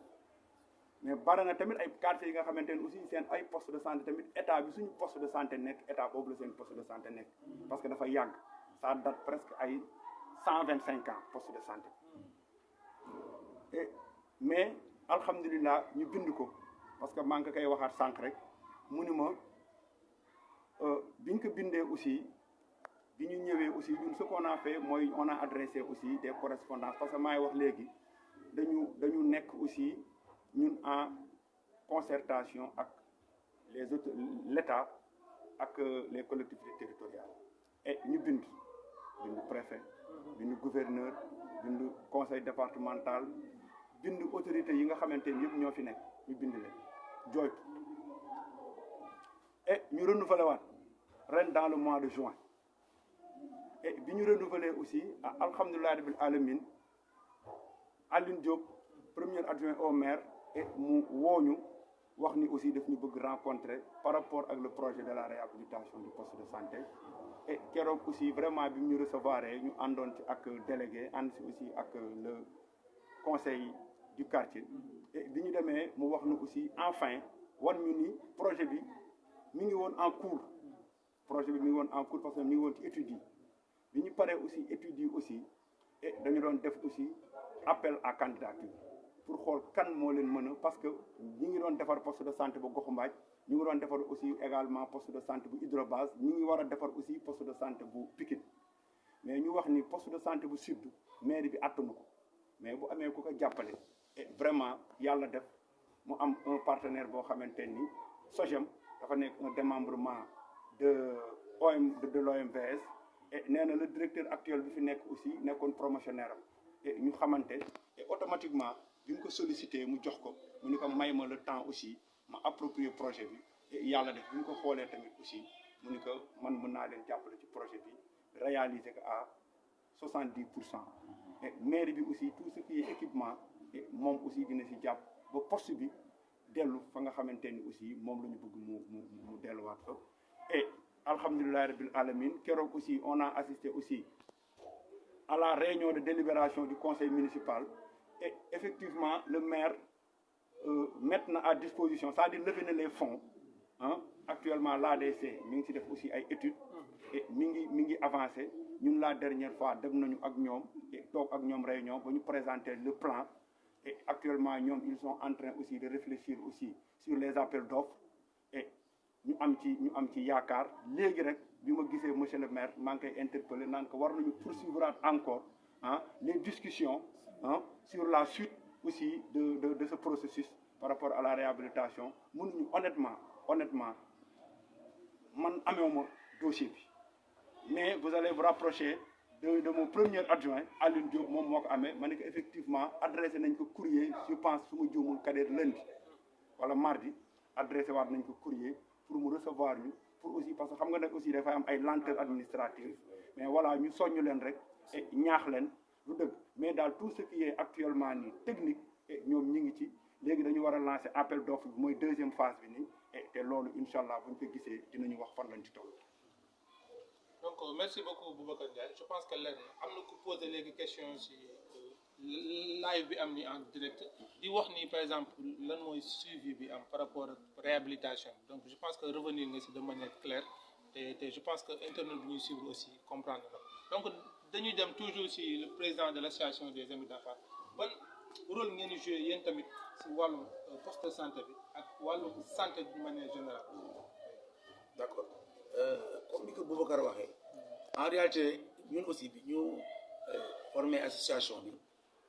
S5: mais bari na tamit ay quartiers yi nga xamante ni aussi seen ay poste de santé tamit état bi suñu poste de santé nekk état boobu la seen poste de santé nekk parce que dafa yàgg ça date presque ay 125 ans poste de santé et mais alhamdulilah ñu bind ko parce que maa ngi koy waxaat sànq rek mu ni ma biñ ko bindee aussi bi ñu ñëwee aussi ñun ce qu'on a fait mooy on a adressé aussi des correspondances parce que maay wax léegi dañu nekk aussi ñun en concertation ak les autres l'État ak les collectivités territoriales et ñu bind préfet bind gouverneur bind conseil départemental bind autorités yi nga xamante ni yëpp ñoo fi nekk ñu bind leen jooytu et ñu renouvelé waat ren dans le mois de juin et bi ñu renouvelé aussi alhamdulilah rabbil alamin Aline Diop premier adjoint au maire et mu wooñu wax ni aussi daf ñu bëgg rencontrer par rapport ak le projet de la réhabilitation du poste de santé et keroog aussi vraiment bi ñu recevoir ñu àndoon ci ak délégué ànd si aussi ak le conseil du quartier et bi ñu demee mu wax nu aussi enfin war ñu ni projet bi mi ngi woon en cours projet bi mi ngi woon en cours parce que mi ngi woon ci études yi bi ñu paree aussi études yi aussi et dañu doon def aussi appel à candidature pour xool kan moo leen mën a parce que ñi ngi doon defar poste de santé ba Goxu Mbaaj ñu ngi doon defar aussi également poste de santé bu Hydrobase ñi ngi war a defar aussi poste de santé bu Pikine mais ñu wax ni poste de santé bu sud mairie bi attanu ko mais bu amee ku ko jàppale et vraiment yàlla def mu am un partenaire boo xamante ni SOGEM dafa nekk un démembrement de l'OMVS et nee na le directeur actuel bi fi nekk aussi nekkoon promotionnaire am et ñu xamante et automatiquement bi mu ko sollicité mu jox ko mu ni ko may ma le temps aussi ma approprier projet bi et yàlla def bi ñu ko xoolee tamit aussi mu ni ko man mën naa leen jàppale ci projet bi réaliser ko à 70%. Et mairie bi aussi tout ce qui est équipement et moom aussi dina si jàpp ba poste bi dellu fa nga xamante ni aussi moom la ñu bëgg mu delluwaat ko et alhamdulillahi rabbil alamin keroog aussi on a assisté aussi à la réunion de délibération du conseil municipal et effectivement le maire met na à disposition c'est-à-dire lever na les fonds actuellement l'ADC mi ngi si def aussi ay études et mi ngi avancé ñun la dernière fois dem nañu ak ñoom toog ak ñoom réunion ba ñu présenter le plan et actuellement ñoom ils sont en train aussi de réfléchir aussi sur les appels d'offres et ñu am ci yaakaar léegi rek bi ma gisee monsieur le maire maa ngi koy interpellé naan ko war nañu poursuivre encore les discussions sur la suite aussi de ce processus par rapport à la réhabilitation mënuñu honnêtement man amewuma dossier bi mais vous allez vous rapprocher de mon premier adjoint Alioune Diop moom moo ko amee ma ne ko effectivement adressé nañ ko courrier je pense su ma juumul kadeer lundi wala mardi adressé waat nañ ko courrier pour mu recevoir ñu pour aussi parce que xam nga nag aussi dafay am ay lenteur administrative mais voilà ñu soññu leen rek et ñaax leen lu dëgg mais daal tout ce qui est actuellement nii technique et ñoom ñi ngi ci léegi dañu war a lancer appel d'offre bi mooy deuxième phase bi nii et te loolu incha allah bu ñu ko gisee dinañu wax fan lañ ci toll.
S4: donc merci beaucoup Boubacar Ndiaye je pense que lenn am na ku poser léegi question ci live bi am ni en direct di wax ni par exemple lan mooy suivi bi am par rapport ak réhabilitation donc je pense que revenir nga ci de manière claire te je pense que internet bi ñuy suivre aussi comprendre na donc dañuy dem toujours ci le président de l'association des amis d'enfants ban rôle ngeen di jouer yéen tamit ci wàllu poste de santé bi ak wàllu santé d'une manière générale.
S2: d'accord comme ni ko Boubacar waxee en réalité ñun aussi bi ñu formé association bi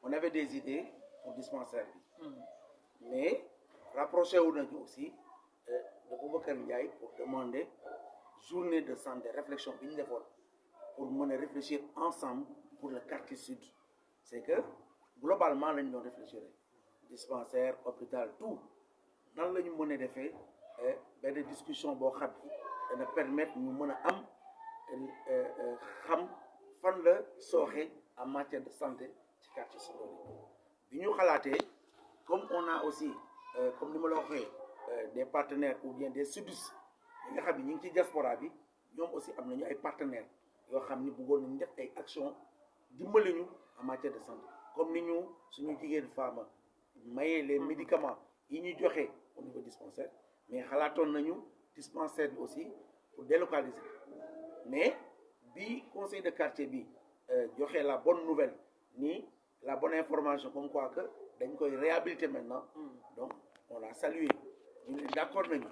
S2: on avait des idées pour dispensaire bi mais rapproché wu nañu aussi de Boubacar Ndiaye pour demander journée de santé réflexion bi ñu defoon pour mën a réfléchir ensemble pour le quartier sud c'est que globalement lañ doon réfléchir dispensaire hôpital tout nan la ñu mën a defee benn discussion boo xam ni dana permettre ñu mën a am xam fan la sooxe en matière de santé ci quartier sud bi ñu xalaatee comme on a aussi comme ni ma la waxee des partenaires ou bien des sudus yi nga xam ni ñu ngi ci diaspora bi ñoom aussi am nañu ay partenaires yoo xam ni bëggoon nañu def ay actions dimbali ñu en matière de santé comme ni ñu suñu jigéen femme mayee les médicaments yi ñuy joxe au niveau dispensaire mais xalaatoon nañu dispensaire bi aussi pour délocaliser mais bi conseil de quartier bi joxe la bonne nouvelle ni la bonne information comme quoi que dañ koy réhabiliter maintenant donc on l'a salué ñu ne d'accord nañu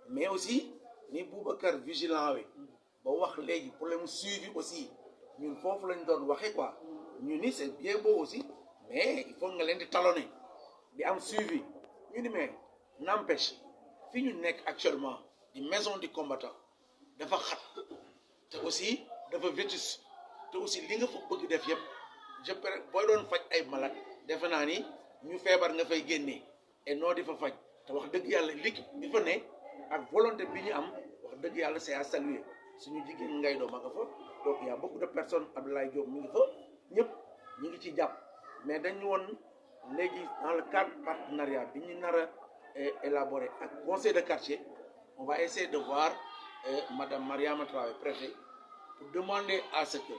S2: mais aussi ni Boubacar vigilant we ba wax léegi problème suivi aussi ñun foofu lañ doon waxee quoi ñu ni c'est bien beau aussi mais il faut nga leen di talonner di am suivi ñu ni mais n'empêche fi ñu nekk actuellement di maison du combattant dafa xat te aussi dafa vétus te aussi li nga fa bëgg def yëpp je peux booy doon faj ay malade defe naa ni ñu feebar nga fay génnee et noo di fa faj te wax dëgg yàlla l'équipe bi fa ne ak volonté bi ñu am wax dëgg yàlla c'est à saluer suñu jigéen ngay doo ma nga fa donc il y a beaucoup de personnes Abdoulaye Diop mi ngi fa ñëpp ñu ngi ci jàpp mais dañu woon léegi dans le cadre partenariat bi ñu nar a élaborer ak conseil de quartier on va essayer de voir madame Mariama Traoré préfet pour demander à ce que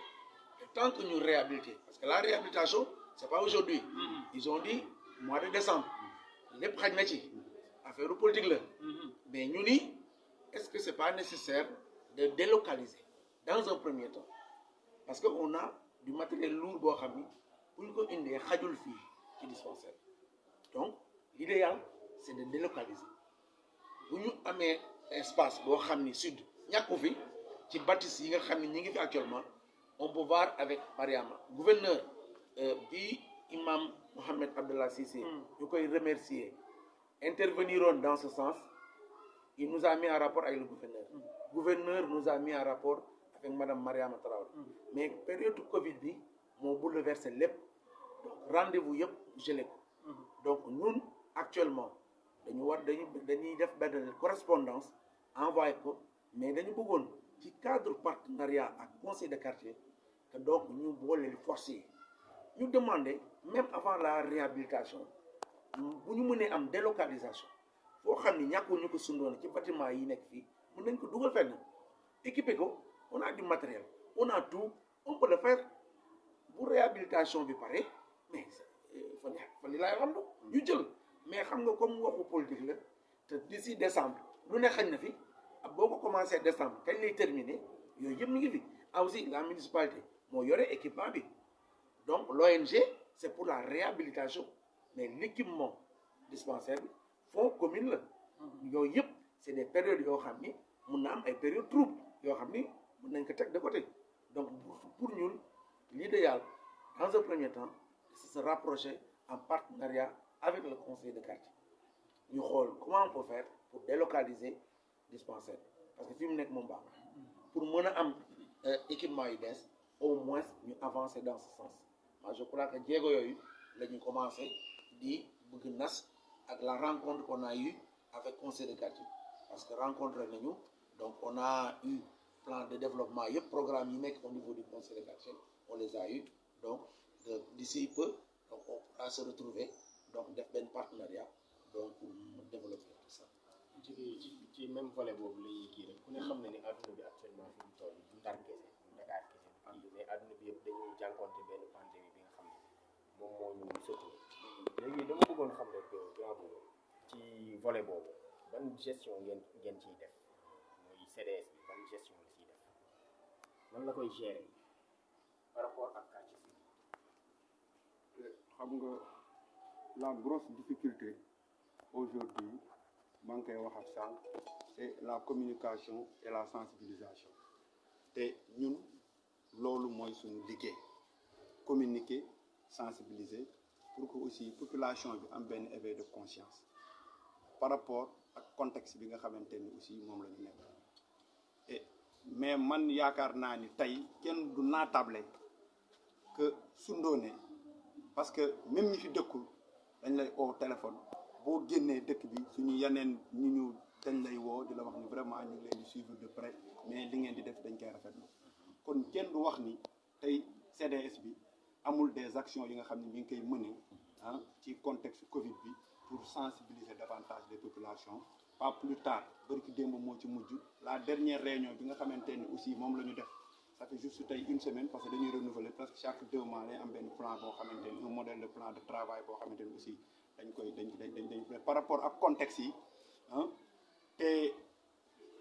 S2: tant que ñu réhabiliter parce que la réhabilitation c'est pas aujourd'hui ils ont dit mois de décembre lépp xaj na ci affaire politique la mais ñu ni est-ce que c'est pas nécessaire de délocaliser dans un premier temps parce que on a du matériel lourd boo xam ni bu ñu ko indee xajul fii ci dispensaire donc l'idéal c'est de délocaliser bu ñu amee espace boo xam ni sud ñàkku fi ci bâtisse yi nga xam ni ñi ngi fi actuellement on peut voir avec Mariama gouverneur bi imam Mohamed Abdallah Cissé ñu koy remercier interveniroon dans ce sens. Il nous a mis en rapport avec le gouverneur. Le gouverneur nous a mis en rapport avec Mme Mariama Traoré. Mais période Covid bi moo bouleversé lépp donc rendez-vous yëpp gelé ko. Donc ñun actuellement dañuy def benn correspondance envoyé ko mais dañu bëggoon ci cadre partenariat ak conseil de quartier que donc ñu boole force yi ñu demander même avant la réhabilitation bu ñu mënee am délocalisation. boo xam ni ñàkkuñu ko sundoon ci bâtiment yi nekk fii mën nañ ko dugal fenn équipé ko on a du matériel on a tout on peut le faire bu réhabilitation bi pare mais fa li laay xam ñu jël mais xam nga comme waxu politique la te d'ici décembre lu ne xañ na fi ak boo ko commencé décembre kañ lay terminer yooyu yëpp mi ngi fi aussi la municipalité moo yore équipement bi donc l'ONG c'est pour la réhabilitation mais l'équipement dispensaire bi fonds commune la yooyu yëpp c'est des périodes yoo xam ni mun na am ay périodes troubles yoo xam ni mun nañ ko teg de côté donc pour ñun l'idéal dans un premier temps c'est se rapprocher en partenariat avec le conseil de quartier ñu xool comment on peut faire pour délocaliser dispensaire parce que fi mu nekk moom baax pour mën a am équipement yu bees au moins ñu avancer dans ce sens moi je crois que jéego yooyu la ñu commencé di bëgg nas ak la rencontre qu'on a eue avec conseil de quartier parce que rencontré nañu donc on a eu plan de développement yëpp programme yi nekk au niveau du conseil de quartier on les a eu donc d'ici peu donc on pourra se retrouver donc def benn partenariat donc pour développer tout ça.
S3: ci même volet boobu lay kii rek ku ne xam ne ni adduna bi actuellement fi mu toll du Ndar kese du Dakar kese du mais adduna bi yëpp dañuy jànkonte benn pandémie bi nga xam ne moom moo ñu sotti léegi dama bëggoon xam rek grand boobu ci volet boobu ban gestion ngeen ciy def mooy CDS bi ban gestion la ciy def nan la koy gérer par rapport ak quartier si
S5: xam nga la grosse difficulté aujourd'hui maa ngi koy wax ak sànq c'est la communication et la sensibilisation te ñun loolu mooy suñu liggéey communiquer sensibiliser pour que aussi population bi am benn éveil de conscience par rapport ak contexte bi nga xamante ni aussi moom la ñu nekk et mais man yaakaar naa ni tey kenn du naatable que Sundoné parce que même ñi fi dëkkul dañ lay oo téléphone boo génnee dëkk bi suñu yeneen ñu dañ lay woo di la wax ni vraiment ñu ngi leen di suivre de près mais li ngeen di def dañ koy rafetlu kon kenn du wax ni tey CDS bi amul des actions yi nga xam ne mi ngi koy mener ci contexte Covid bi pour sensibiliser davantage les populations pas plus tard bërki démb moo ci mujj la dernière réunion bi nga xamante ni aussi moom la ñu def ça fait juste tey une semaine parce que dañuy renouveler presque chaque 2 mois lay am benn plan boo xamante ni un modèle de plan de travail boo xamante ni aussi dañ par rapport ak contexte yi te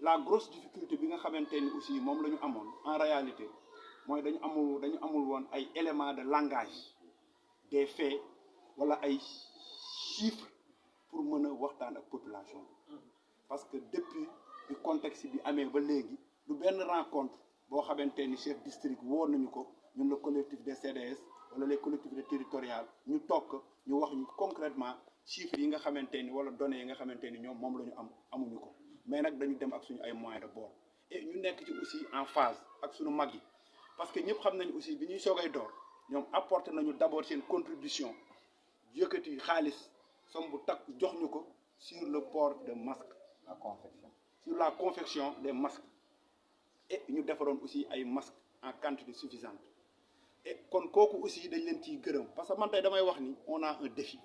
S5: la grosse difficulté bi nga xamante ni aussi moom la ñu amoon en réalité mooy dañu amul woon ay éléments de langage des faits wala ay chiffres pour mën a waxtaan ak population bi parce que depuis bi contexte bi amee ba léegi du benn rencontre boo xamante ni chef district woo nañu ko ñun le collectif des CDS wala les collectivités territoriales ñu toog ñu wax ñu concrètement chiffres yi nga xamante ni wala données yi nga xamante ni ñoom moom la ñu amuñu ko mais nag dañu dem ak suñu ay moyens de bord et ñu nekk ci aussi en phase ak suñu mag yi parce que ñëpp xam nañu aussi bi ñuy soogay door ñoom apporté nañu d'abord seen contribution yëkkati xaalis somme bu takk jox ñu ko sur le port de masques sur la confection des masques et ñu defaroon aussi ay masques en quantité suffisante et kon kooku aussi dañ leen ciy gërëm parce que man tey damay wax ni on a un défi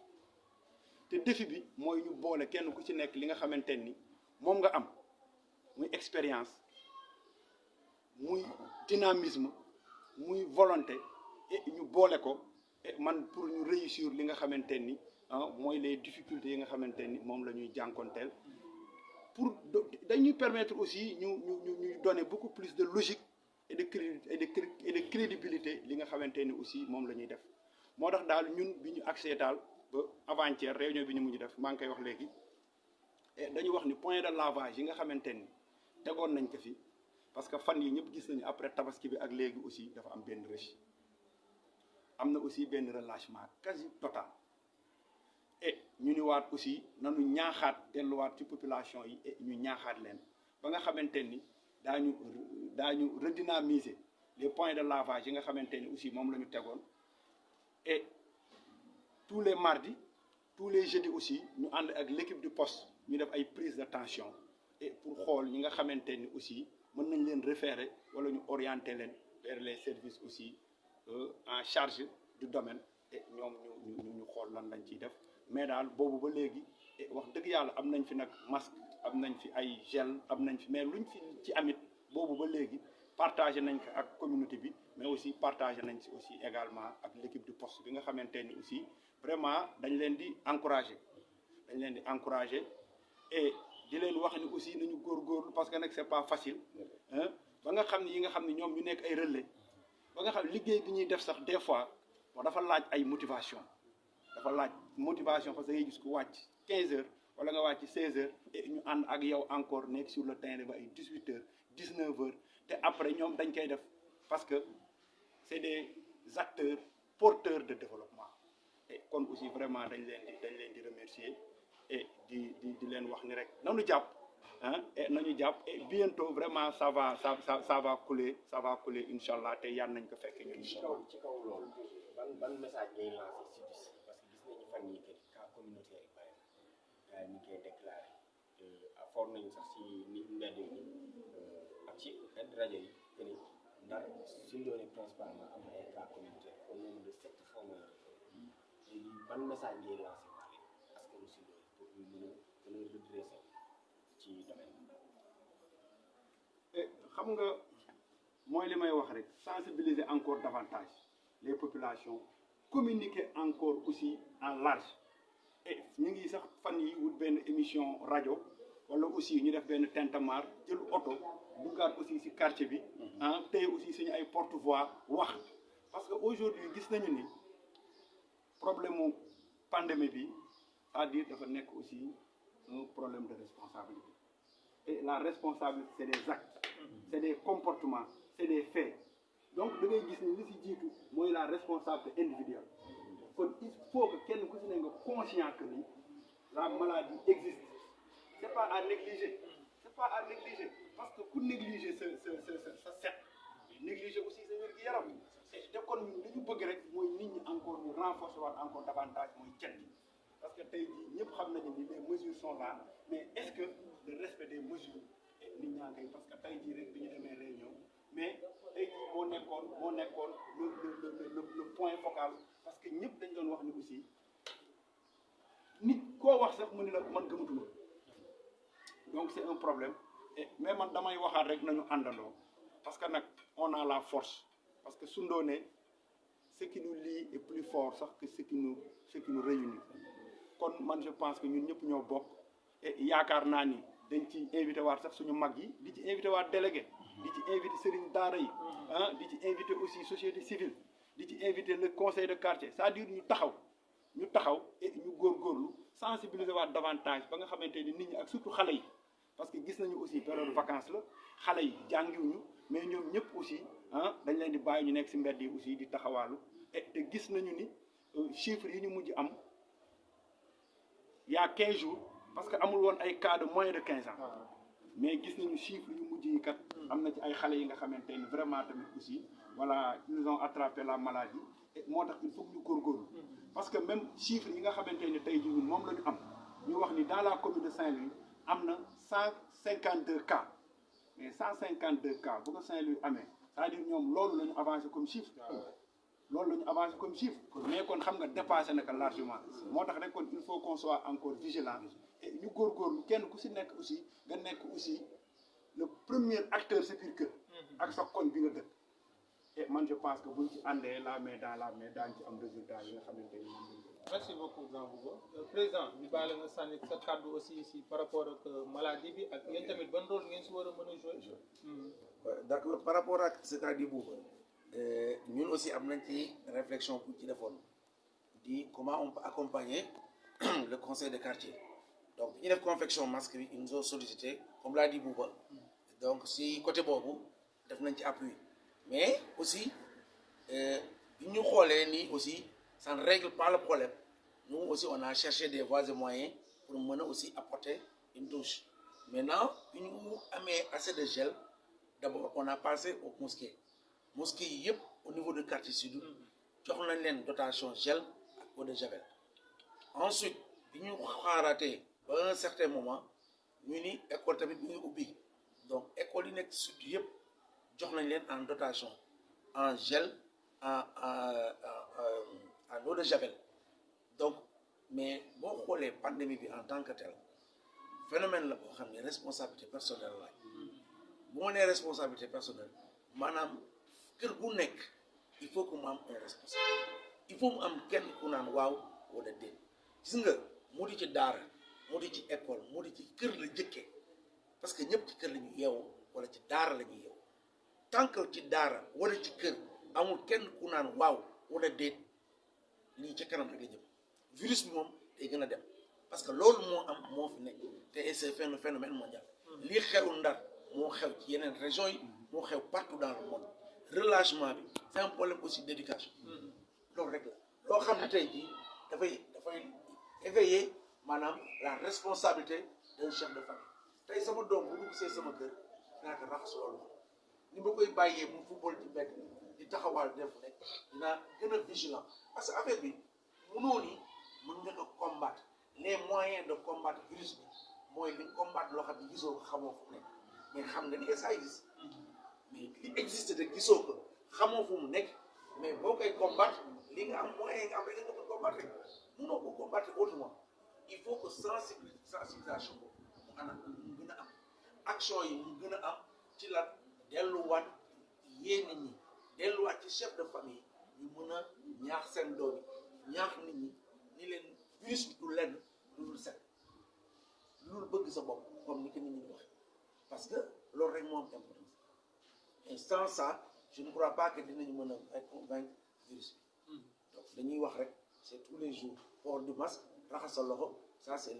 S5: te défi bi mooy ñu boole kenn ku ci nekk li nga xamante ni moom nga am muy expérience muy dynamisme muy volonté et ñu boole ko et man pour ñu réussir li nga xamante ni mooy les difficultés yi nga xamante ni moom la ñuy jànkonteel pour dañuy permettre aussi ñu donner beaucoup plus de logique et de crédibilité li nga xamante ni aussi moom la ñuy def moo tax daal ñun bi ñu accès daal ba avant-hier réunion bi ñu mujj def maa ngi koy wax léegi dañu wax ni point de lavage yi nga xamante ni tegoon nañ ko fi parce que fan yi ñëpp gis nañu après tabaski bi ak léegi aussi dafa am benn rëcc am na aussi benn relâchement quasi total et ñu ni waat aussi nanu ñaaxaat delluwaat ci population yi et ñu ñaaxaat leen ba nga xamante ni daañu redynamiser les points de lavage yi nga xamante ni aussi moom la ñu tegoon et tous les mardis tous les jeudis aussi ñu ànd ak l'équipe du poste ñu def ay prise de tension et pour xool ñi nga xamante ni aussi mën nañ leen référer wala ñu orienter leen vers les services aussi en charge du domaine et ñoom ñu xool lan lañ ciy def mais daal boobu ba léegi wax dëgg yàlla am nañ fi nag masque am nañ fi ay gel am nañ fi mais luñ fi ci amit boobu ba léegi partagé nañ ko ak communauté bi mais aussi partagé nañ si aussi également ak l'équipe du poste bi nga xamante ni aussi vraiment dañ leen di encourager et di leen wax ni aussi nañu góorgóorlu parce que nag c'est pas facile ba nga xam ne yi nga xam ne ñoom ñu nekk ay relais ba nga xam liggéey bi ñuy def sax des fois bon dafa laaj ay motivation parce que ngay gis ku wàcc 15 heures wala nga wàcc 16 heures et ñu ànd ak yow encore nekk sur le terrain ba ay 18 heures 19 heures te après ñoom dañ koy def parce que c'est des acteurs porteurs de développement et kon aussi vraiment dañ leen di remercier et di leen wax ni rek nañu jàpp et nañu jàpp et bientôt vraiment ça va couler incha allah te yaan nañ ko fekk ñun.
S3: ci kaw loolu ban message ngay lancé si bis parce que gis nañu fan yii que cas communautaire yi bari na gars yi ñu ngi koy déclaré for nañu sax si nit mbedd yi ak ci rajo yi que ni ndax suñu doonee principalement am na ay cas communautaire au nombre de 7 formes léegi ban message ngay lancé askanu si loolu pour ñu mën a redresser ci domaine
S5: bi. xam nga mooy li may wax rek sensibiliser encore davantage les populations communiquer encore aussi en large et ñu ngi sax fan yi wut benn émission rajo wala aussi ñu def benn tintamarre jël oto duggaat aussi ci quartier bi tey aussi suñu ay porte-voix wax parce que aujourd'hui gis nañu ni problème mu pandémie bi c'est-à-dire dafa nekk aussi un problème de responsabilité et la responsabilité c'est des actes c'est des comportements c'est des faits donc da ngay gis ni li ci jiitu mooy la responsabilité individuelle kon il faut que kenn ku ci ne nga conscient que ni la maladie existe c'est pas à négliger parce que ku négliger sa set négliger aussi sa wér-gu-yaram te kon li ñu bëgg rek mooy nit ñi encore ñu renforcer waat encore davantage mooy cet bi parce que tey jii ñëpp xam nañu ni les mesures sont là mais est-ce que le respect des mesures nit ñaa ngi parce que tey jii rek bi ñu demee réunion mais tey jii moo nekkoon le point focal parce que ñëpp dañ doon wax ni aussi nit koo wax sax mu ne la man gëmatuma donc c'est un problème mais man damay waxaat rek nañu àndandoo parce que nag on a la force parce que Sundoné ce qui nous lie est plus fort sax que ce qui nous réunit kon man je pense que ñun ñëpp ñoo bokk et yaakaar naa ni dañ ci invité waat sax suñu mag yi di ci invité waat délégué di ci invité sëriñ daara yi di ci invité aussi société civile di ci invité le conseil de quartier c'est-à-dire ñu taxaw et ñu góorgóorlu sensibiliser waat davantage ba nga xamante ni nit ñi ak surtout xale yi parce que gis nañu aussi période vacances la xale yi jàngiwuñu mais ñoom ñëpp aussi dañ leen di bàyyi ñu nekk ci mbedd yi aussi di taxawaalu et te gis nañu ni chiffres yi ñu mujj am il y a 15 jours parce que amul woon ay cas de moins de 15 ans mais gis nañu chiffres yu mujj yi kat am na ci ay xale yi nga xamante ni vraiment tamit aussi voilà ils ont attrapé la maladie et moo tax il faut que ñu góorgóorlu parce que même chiffres yi nga xamante ni tey jii moom la ñu am ñu wax ni dans la commune de Saint-Louis am na 152 cas mais 152 cas bu ko Saint-Louis amee c'est-à-dire ñoom loolu la ñu avancé comme chiffre mais kon xam nga dépassé na ko largement moo tax rek kon il faut qu'on soit encore vigilant et ñu góorgóorlu kenn ku si nekk aussi nga nekk aussi le premier acteur sa biir kër ak sa koñ bi nga dëkk et man je pense que buñ ci àndee la main dans la main daañu ci am résultat yi nga xamante ni
S4: merci beaucoup grand Bouba président ñu baale nga sànni sa kàddu aussi si par rapport ak maladie bi ak yéen tamit ban rôle ngeen si war a mën a jouer.
S2: d'accord par rapport ak c'est-à-dire Bouba ñun aussi am nañ ci réflexion bu ci defoon di comment on peut accompagner le conseil de quartier. Donc bi ñu def confection masque bi ils nous ont sollicité comme l'a dit Bouba. Donc si côté boobu def nañ ci appui mais aussi bi ñu xoolee ni aussi ça ne règle pas le problème nous aussi on a cherché des voies et moyens pour mën a aussi apporter une touche. Maintenant bi ñu amee assez de gel d'abord on a passé aux mosquées yi yëpp au niveau du quartier sud jox nañ leen dotation gel ak eau de javel. Ensuite bi ñu xaaraatee ba un certain moment ñu ni école tamit bi ñu ubbi donc école yi nekk sud yëpp jox nañ leen en dotation en gel en eau de javel. Donc mais boo xoolee pandémie bi en tant que tel phénomène la boo xam ne responsabilité personnelle la bu ma nee responsabilité personnelle maanaam kër gu nekk il faut que mu am un responsable il faut mu am kenn ku naan waaw wala déet gis nga mu di ci daara mu di ci école mu di ci kër la jëkkee parce que ñëpp ci kër la ñu yeewu wala ci daara la ñuy yeewu tant que ci daara wala ci kër amul kenn ku naan waaw wala déet lii ca kanam rek la jëm virus bi moom day gën a dem parce que loolu moo am moo fi nekk te c'est un phénomène mondial lii xew Ndar moo xew ci yeneen régions yi moo xew partout dans le monde relâchement bi c'est un problème aussi d'éducation loolu rek la loo xam ne tey jii dafay éveiller maanaam la responsabilité d'un chef de famille tey sama doom bu dugg see sama kër dinaa ko raxas loolu ni ma koy bàyyee mu football ci mbedd di taxawal def nekk dinaa gën a vigilant parce que affaire bi mënoo ni mën nga ko combattre les moyens de combattre virus bi mooy li combattre loo xam ne gisoo ko xamoo fu mu nekk mais xam nga ni ça existe mais li existe te gisoo ko xamoo fu mu nekk mais boo koy combattre li nga am moyen nga am rek nga ko combattre mënoo ko combattre autrement il faut que sensibilisation boobu mu gën a am action yi mu gën a am ci la delluwaat yee nit ñi delluwaat ci chef de famille ñu mën a ñaax seen doom yi ñaax nit ñi ni leen virus bi du lenn lu dul set lu dul bëgg sa bopp comme ni ko nit ñi wax parce que loolu rek moo am importance et sans ça je ne crois pas que dinañu mën a convaincre virus bi donc dañuy wax rek c'est tous les jours port du masque raxas sa loxo ça c'est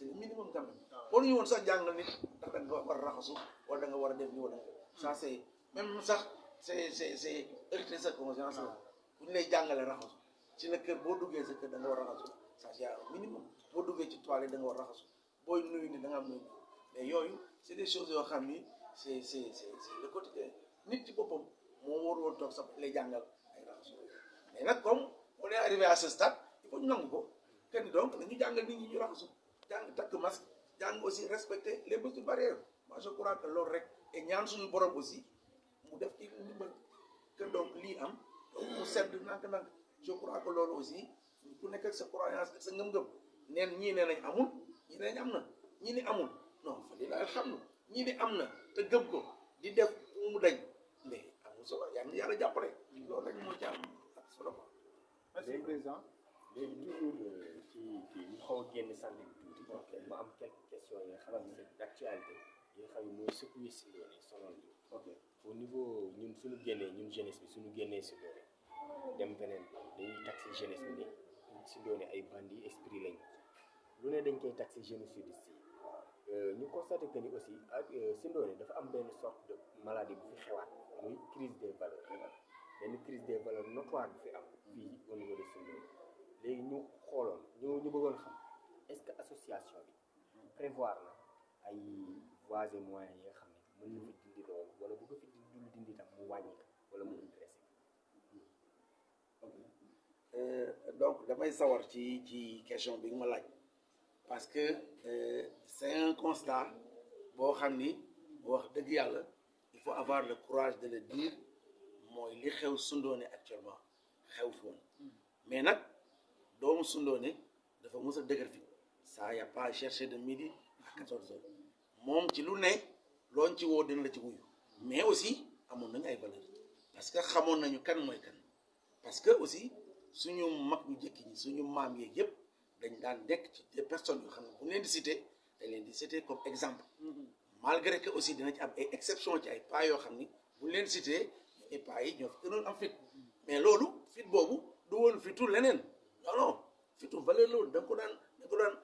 S2: le minimum quand même boo ñu woon sax jàngal nit ndax da nga war a raxasu wala da nga war a def ni wala ça c'est même sax c'est heurter sa conscience la bu ñu lay jàngalee raxasu ci la kër boo duggee sa kër da nga war a raxasu ça c'est un minimum boo duggee ci toilette da nga war a raxasu booy nuyu ni da nga am nuyu mais yooyu c'est des choses yoo xam ni c'est le quotidien nit ci boppam moo war woon toog sax lay jàngal ay raxasu mais nag comme on est arrivé à ce stade il faut ñu nangu ko kenn donc nañu jàngal nit ñi ñu raxasu jàng takk masque jàng aussi respecter les mesures barrières moi je crois que loolu rek et ñaan suñu borom aussi mu def ci ndimbal que donc lii am donc mu sedd nank-nank je crois que loolu aussi ku nekk ak sa croyance ak sa ngëm-ngëm neen ñii nee nañ amul ñii nee nañ am na ñii ni amul non fa lilahi alhamdu ñii ni am na te gëm ko di def mu dañ mais amul solo yàlla jàppale loolu rek moo ci am solo quoi.
S4: Merci président.
S3: léegi toujours ci ñu xaw a génn santé bi tuuti ma am quelques questions yi nga xamante ne d'actualité yi nga xam ne mooy secouer si loolu sonal ñu ok au niveau ñun suñu génnee ñun jeunesse bi suñu génnee si loolu dem beneen dañuy taxé jeunesse bi ne si doone ay bandits esprit lañ lu ne dañ koy taxé jeunesse sudiste yi ñu constaté que ni aussi ak si ndoone dafa am benn sorte de maladie bu fi xewaat muy crise des valeurs benn crise des valeurs notoire bu fi am fii au niveau de Sindoone léegi ñu xooloon ñu bëggoon xam est-ce que association bi prévoir na ay voies et moyens yi nga xam ne mën na fi dindi loolu wala bu ko fi dindi tam mu wàññi ko wala mu intéressé
S2: donc damay sawar ci question bi nga ma laaj parce que c'est un constat boo xam ni wax dëgg yàlla il faut avoir le courage de le dire mooy li xew Sindoone actuellement xew fi woon mais nag doomu Sindoone dafa mës a dëgër fi ça y a pas cherché de midi à 14 heures moom ci lu ne looñ ci woo dina la ci wuyu mais aussi amoon nañu ay valeurs parce que xamoon nañu kan mooy kan parce que aussi suñu mag ñu jëkk ñi suñu maam yeeg yëpp dañ daan nekk ci des personnes yoo xam ne bu leen di citer dañ leen di citer comme exemple malgré que aussi dina ci am ay exception ci ay pas yoo xam ni bu leen citer ay pas yi ñoo fi gënoon am fit mais loolu fit boobu du woon fitu leneen non non fitu valeur la woon da nga ko daan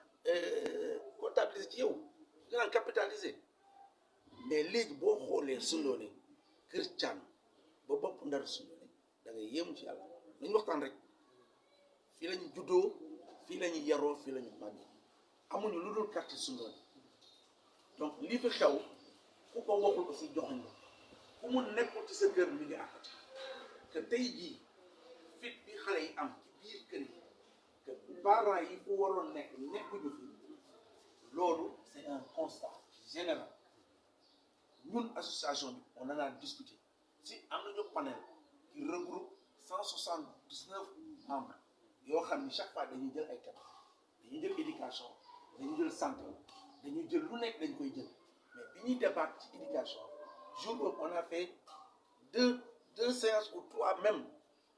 S2: comptabiliser ci yow nga daan capitaliser mais léegi boo xoolee Sundoone kër Thiam ba bopp Ndar Sundoone da ngay yéemu ci yàlla nañu waxtaan rek fii lañu juddoo fii lañu yaroo fii lañu màggee amuñu lu dul quartier Sundoone donc lii fi xew ku ko waxul aussi joxuñ ko ku mu nekkul ci sa kër mi ngi àqati que tey jii fit bi xale yi am ci biir kër yi que parents yi fu waroon nekk nekkuñu fi loolu c'est un constat général ñun association bi on en a discuté si am nañu panel qui regroupe 179 membres yoo xam ni chaque fois dañuy jël ay thèmes dañuy jël éducation dañuy jël santé dañuy jël lu nekk dañ koy jël mais bi ñuy débattre ci éducation jour boobu on a fait deux séances ou 3 même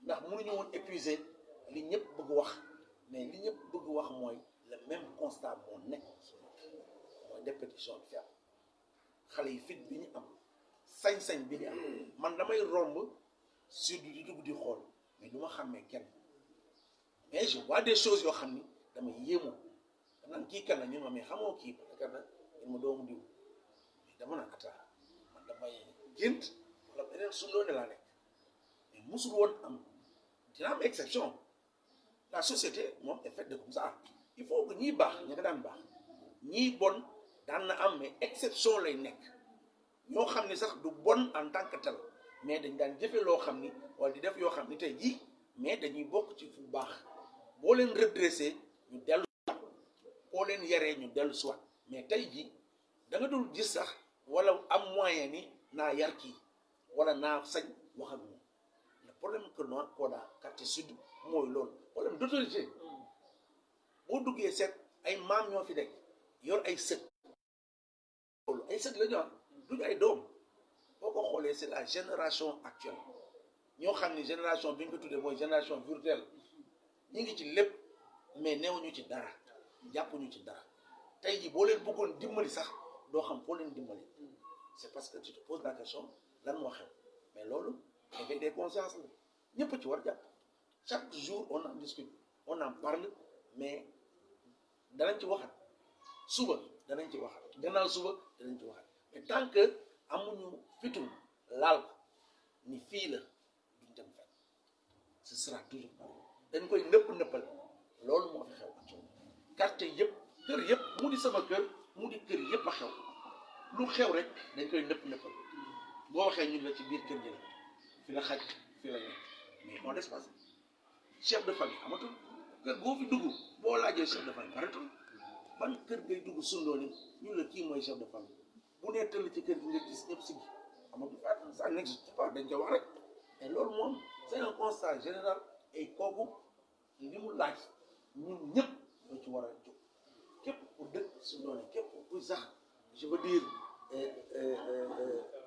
S2: ndax mënuñu woon épuiser li ñëpp bëgg wax mais li ñëpp bëgg wax mooy le même constat moo nekk mooy répétition bi fi am xale yi fit bi ñu am sañ-sañ bi ñu am man damay romb sur di dugg di xool mais du ma xàmmee kenn mais je vois des choses yoo xam ni damay yéemu danaan kii kan la ñu ma mais xamoo kii ba kan la ñu ma doomu diw mais dama naan atta man damay gént wala beneen Sundoone laa nekk mais musul woon am dina am exception la société moom est faite de comme ça il faut que ñii baax ña nga daan baax ñii bon daan na am mais exception lay nekk ñoo xam ni sax du bon en tant que tel mais dañ daan jëfe loo xam ni wala di def yoo xam ni tey jii mais dañuy bokk ci fu baax boo leen redressé ñu dellu boo leen yaree ñu dellu soit mais tey jii da nga dul gis sax wala am moyen ni naa yar kii wala naa sañ wax ak moom le problème que noonu Koda quartier sud mooy loolu problème d'autorité boo duggee seet ay maam ñoo fi nekk yor ay sët loolu ay sët la ñu am duñu ay doom boo ko xoolee c'est la génération actuelle ñoo xam ni génération bi ñu ko tuddee mooy génération virtuelle ñu ngi ci lépp mais newuñu ci dara jàppuñu ci dara tey jii boo leen bëggoon dimbali sax doo xam foo leen dimbali c'est parce que tu te poses la question lan moo xew mais loolu éveil des consciences la ñëpp ci war jàpp chaque jour on en discute on en parle mais danañ ci waxat suba danañ ci waxat gannaaw suba danañ ci waxat mais tant que amuñu fitu laal ko ni fii la duñ dem fenn ce sera toujours pareil dañ koy nëppal loolu moo fi xew ak quartier yëpp kër yëpp mu di sama kër mu di kër yëpp a xew lu xew rek dañ koy nëppal boo waxee ñun la ci biir kër gi la fi la xaj fi la nekk mais on laisse passer chef de famille amatul kër boo fi dugg boo laajee chef de famille baretul ban kër ngay dugg Sundoone ñun la kii mooy chef de famille bu nee tëll ci kër gi nga gis ñëpp si gi amatul ça n'existe pas dañ ko wax rek mais loolu moom c'est un constat général et kooku li mu laaj ñun ñëpp ñoo ci war a jóg képp ku dëkk Sundoone képp ku sax je veux dire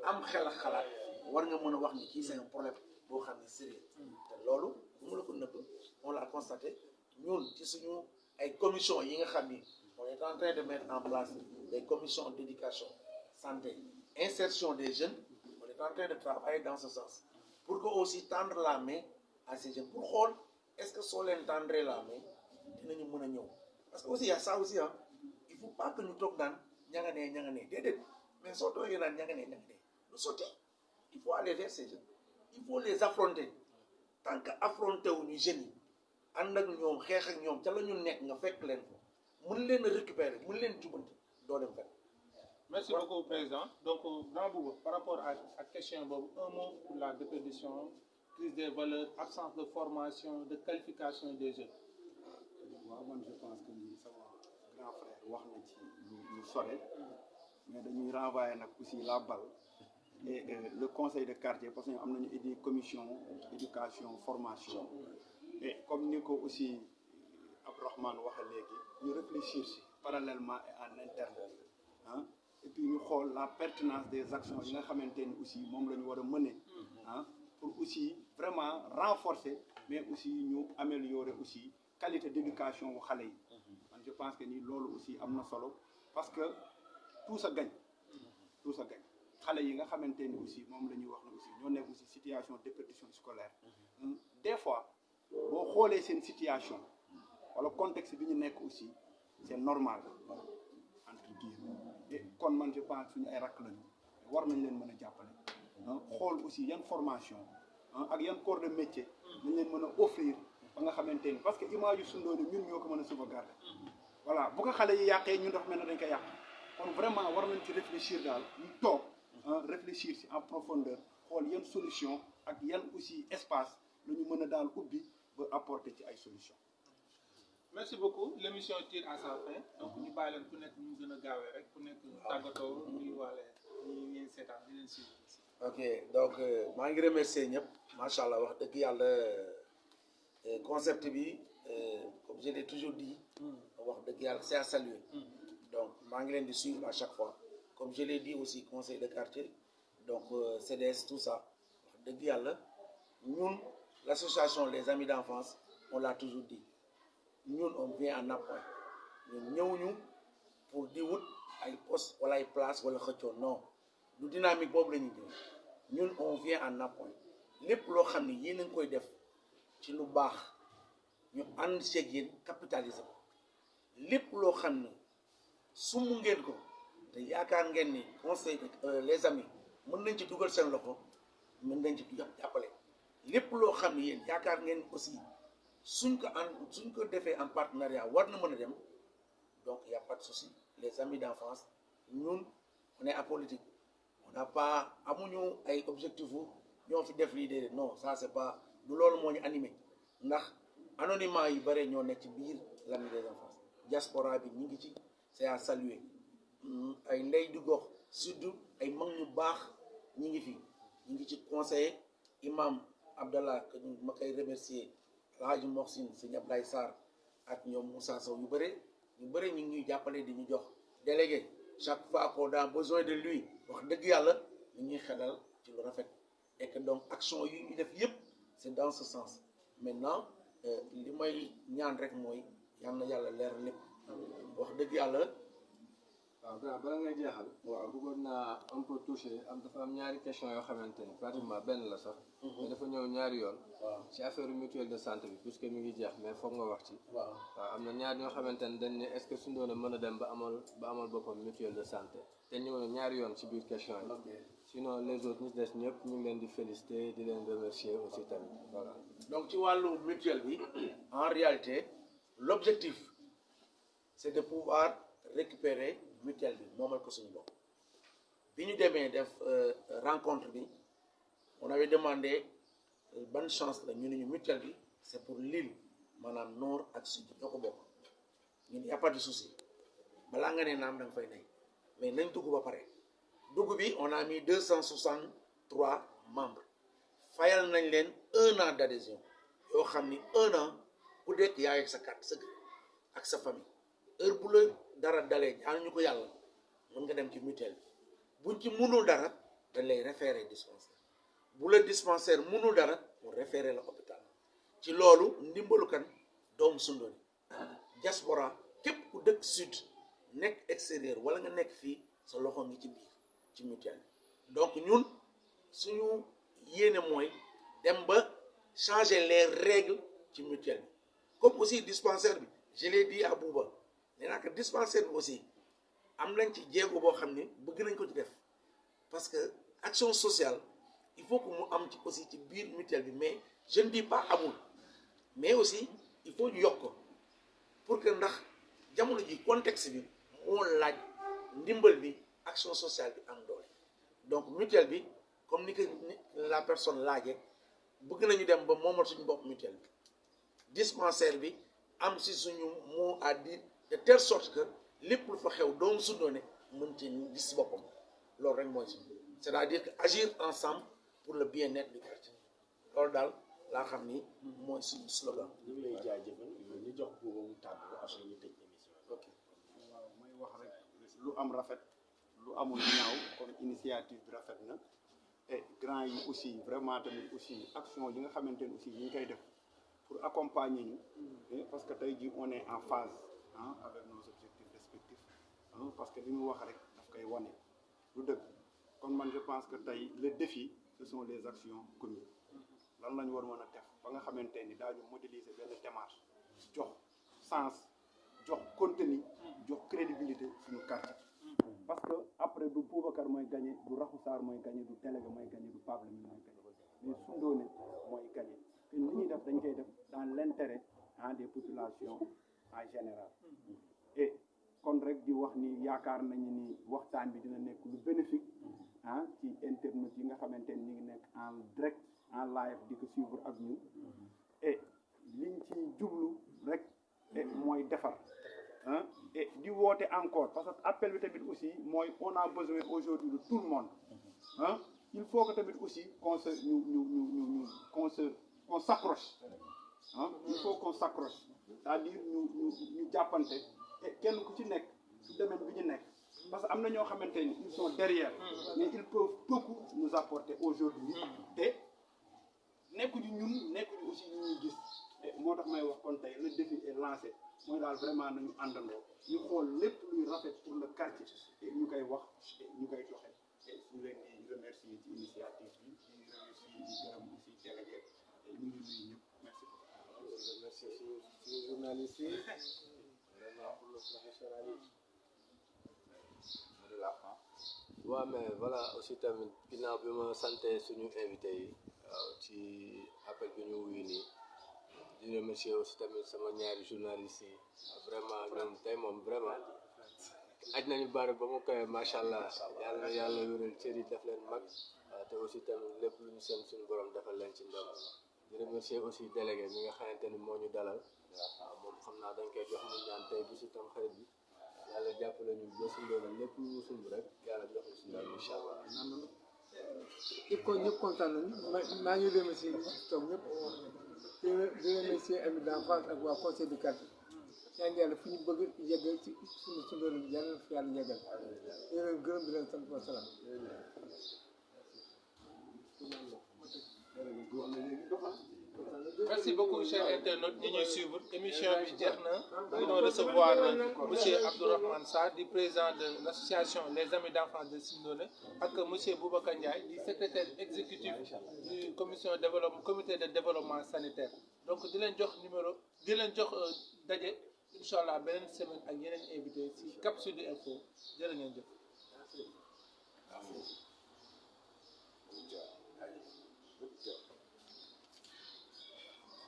S2: am xel ak xalaat war nga mën a wax ni kii c'est un problème boo xam ne sérieux te loolu bu mu la ko nëbb on l'a constaté ñun ci suñu ay commission yi nga xam ni on est en train de mettre en place des commissions d'éducation santé insertion des jeunes on est en train de travailler dans ce sens pour que aussi tendre la main à ces jeunes pour xool est-ce que soo leen tendre la main dinañu mën a ñëw parce que aussi y a ça aussi ah il faut pas que ñu toog naan ña nga nee déedéet mais soo toogee naan ña nga nee lu sotti il faut aller vers ces jeunes il faut les affronter tant que affronter wuñu jeunes yi ànd ak ñoom xeex ak ñoom ca la ñu nekk nga fekk leen ko mën leen a récupérer mën leen jubanti doo dem fekk.
S4: Merci beaucoup président donc Grand Boubou par rapport à question boobu un mot pour la déperdition crise des valeurs absence de formation de qualification des jeunes.
S5: waaw man je pense que ni sama grand frère wax na ci lu sore mais dañuy renvoyer nag aussi la balle et le conseil de quartier parce que am nañu des commission éducation formation et comme ni ko aussi Abdourahmane waxe léegi ñu réfléchir si parallèlement et en interne ah et puis ñu xool la pertinence des actions yi nga xamante ni aussi moom la ñu war a mener ah pour aussi vraiment renforcer mais aussi ñu améliorer aussi qualité d'éducation wu xale yi man je pense que ni loolu aussi am na solo parce que tout ça gagne xale yi nga xamante ni aussi moom la ñuy wax ne aussi ñoo nekk aussi situation déperdition scolaire des fois boo xoolee seen situation wala contexte bi ñu nekk aussi c'est normal entre guillemets et kon man je pense suñu ay rakk lañu war nañ leen mën a jàppale xool aussi yan formation ak yan corps de métier nañ leen mën a offrir ba nga xamante ni parce que image yu Sundoone ñun ñoo ko mën a sauvegarder voilà bu ko xale yi yàqee ñun dafa mel ne dañ ko yàq kon vraiment war nañ ci réfléchir daal ñu toog réfléchir ci en profondeur xool yan solution ak yan aussi espace la ñu mën a daal ubbi ba apporter ci ay solution
S4: merci beaucoup l'émission tire à sa fin donc ñu bàyyi leen ku nekk ñu gën a gaawee rek ku nekk tàggatoo nuyu waale ñi ngeen seetaan di leen suivre.
S2: ok donc maa ngi remercier ñëpp macha allah wax dëgg yàlla concept bi comme je l'ai toujours dit wax dëgg yàlla c'est à saluer donc maa ngi leen di suivre à chaque fois comme je l'ai dit aussi conseil de quartier donc CDS tout ça wax dëgg yàlla ñun l'association les amis d'enfance on l'a toujours dit ñun on vient en appoint ñun ñëwuñu pour di wut ay poste wala ay place wala xëccoo non du dynamique boobu la ñuy jël ñun on vient en appoint lépp loo xam ne yéen a ngi koy def ci lu baax ñu ànd seeg yéen capitaliser ko lépp loo xam ne sumu ngeen ko te yaakaar ngeen ni conseil les amis mën nañ ci dugal seen loxo mën nañ ci jàppale lépp loo xam ne yéen yaakaar ngeen aussi suñ ko defee en partenariat war na mën a dem donc y a pas de souci les amis d'enfance ñun on est apolitique on n'a pas amuñu ay objectifs ñoo fi def lii déedéet non ça c'est pas du loolu moo ñu animé ndax anonymat yi bare ñoo nekk ci biir l'ami des enfants diaspora bi ñu ngi ci c'est à saluer ay ndey du gox surtout ay mag ñu baax ñi ngi fi ñu ngi ci conseiller imam Abdallah que ma koy remercier Alhaji Mohsin Sëñ Ablaye Sarr ak ñoom Moussa Sow ñu bëri ñu ngi ñuy jàppale di ñu jox délégué chaque fois qu'on a besoin de lui wax dëgg yàlla ñu ñuy xelal ci lu rafet et que donc action yu ñu def yëpp c'est dans ce sens maintenant li may ñaan rek mooy yal na yàlla leer lépp wax dëgg yàlla.
S6: waaw bala ngay jeexal. waaw bëggoon naa un peu toucher dafa am ñaari question yoo xamante ni pratiquement benn la sax. mais dafa ñëw ñaari yoon.
S2: waaw
S6: ci affaire mutuelle de santé bi puisque mi ngi jeex mais foog nga wax ci.
S2: waaw
S6: am na ñaar ñoo xamante ne dañ ne est-ce que Sundoone mën a dem ba amal boppam mutuelle de santé te ñëw na ñaari yoon ci biir question yi. sinon les autres ñi des ñëpp ñu ngi leen di féliciter di leen remercier aussi tamit voilà.
S2: donc ci wàllu mutuelle bi en réalité l'objectif c'est de pouvoir récupérer mutuelle bi moomal ko suñu bopp bi ñu demee def rencontre bi on avait demandé ban chance la ñu ne ñu mutuelle bi c'est pour l'île maanaam nord ak sud ñoo ko bokk ñun y a pas de souci balaa nga ne naam da nga fay nekk mais nañ dugg ba pare dugg bi on a mis 263 membres fayal nañ leen 1 an d'adhésion yoo xam ni 1 an ku dekk yaay ak sa carte sa ak sa famille heure bu la dara dalee ñaan ñu ko yàlla mën nga dem ci mutuelle bi buñ ci mënul dara dañ lay référer dispensaire bu la dispensaire mënul dara mu référer la hôpital ci loolu ndimbalu kan doomu Sundoone diaspora képp ku dëkk sud nekk extérieur wala nga nekk fii sa loxo ngi ci biir ci mutuelle bi donc ñun suñu yéene mooy dem ba changer les règles ci mutuelle bi comme aussi dispensaire bi je l'ai dit à Bouba nee naa que dispensaire bi aussi am nañ ci jéego boo xam ne bëgg nañ ko ci def parce que action sociale il faut que mu am ci aussi ci biir mutuelle bi mais je ne dis pas amul mais aussi il faut ñu yokk ko pour que ndax jamono ji contexte bi moo laaj ndimbal bi action sociale bi am doole donc mutuelle bi comme ni que la personne laajee bëgg nañu dem ba moomal suñu bopp mutuelle bi dispensaire bi am si suñu mot à dire de telle sorte que lépp lu fa xew doomu Sundoone mën ci gis boppam loolu rek mooy si c'est-à-dire que agir ensemble pour le bien-être du quartier loolu daal laa xam ni mooy suñu slogan.
S3: ñu ngi lay jaajëfal ñu jox boobu mu tàggu après ñu tëj émission bi.
S2: ok
S5: waaw may wax rek lu am rafet lu amul ñaaw kon initiative bi rafet na et grand yi aussi vraiment tamit aussi action yi nga xamante ne aussi ñu ngi koy def pour accompagner ñu parce que tey jii on est en phase avec nos objectifs respectifs parce que li ñu wax rek daf koy wane lu dëgg kon man je pense que tey le défi ce sont les actions communes lan la ñu war mën a def ba nga xamante ni daañu modéliser benn démarche jox sens jox contenu jox crédibilité suñu quartier parce que après du Boubacar mooy gagné du Rakhou Sarr mooy gagné du délégué mooy gagné du Pape Lamine mooy gagné mais Soundoné mooy gagné te li ñuy def dañ koy def dans l'intérêt des populations en général et kon rek di wax ni yaakaar nañu ni waxtaan bi dina nekk lu bénéfique ci internet yi nga xamante ni ñu ngi nekk en direct en live di ko suivre ak ñun et liñ ci jublu rek mooy defar et di woote encore parce que appel bi tamit aussi mooy on a besoin aujourd'hui de tout le monde il faut que tamit aussi qu'on s'accroche il faut qu'on s'accroche c'est-à-dire ñu jàppante et kenn ku ci nekk ci domaine bi ñu nekk parce que am na ñoo xamante ni ils sont derrière mais ils peuvent beaucoup nous apporter aujourd'hui te nekkuñu aussi ñu ñuy gis moo tax may wax kon tey le défi est lancé mooy daal vraiment nañu àndandoo ñu xool lépp luy rafet pour le quartier et ñu koy wax ñu koy joxe et ñu leen di remercier ci initiative bi di remercier di gërëm aussi délégué ñu ngi nuyu ñëpp merci beaucoup.
S6: merci suñu journaliste yi vraiment pour le professionnalisme. waaw mais voilà aussi tamit ginnaaw bi ma santé suñu invité yi ci appel bi ñu wuyu nii di remercier aussi tamit sama ñaari journalistes yi vraiment ñoom tey moom vraiment aj nañu bari ba mu koy macha allah yàlla wéral cër yi def leen mag te aussi tamit lépp lu ñu seen suñu borom defal leen ci ndam di remercier aussi délégué mi nga xamante ni moo ñu dalal waaw moom xam naa dañ koy jox mu ñaan tey bisu tam xarit bi yàlla jàppale ñu ba suñu doon lépp lu mu sumb rek yàlla jox ñu si ndam incha allah.
S7: ñëpp kontaan nañu maa ngi remercier toog ñëpp di remercier amis d'enfance ak waa conseil du quartier yaa ngi yàlla fu ñu bëgg yeggal ci suñu doon yàlla fi yàlla yeggal di leen gërëm di leen sant wa salaam.
S4: Merci beaucoup chers internautes ñi ñuy suivre émission bi jeex na ñu doon recevoir monsieur Abdourahmane Sarr di président de l'association les amis d'enfance de Soundoné ak monsieur Boubacar Ndiaye di secrétaire exécutif du comité de développement sanitaire donc di leen jox daje incha allah beneen semaine ak yeneen invité ci Cap Sud Info jërë ngeen jëf.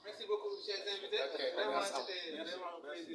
S4: Merci beaucoup chers invités. Vraiment c'était vraiment un plaisir.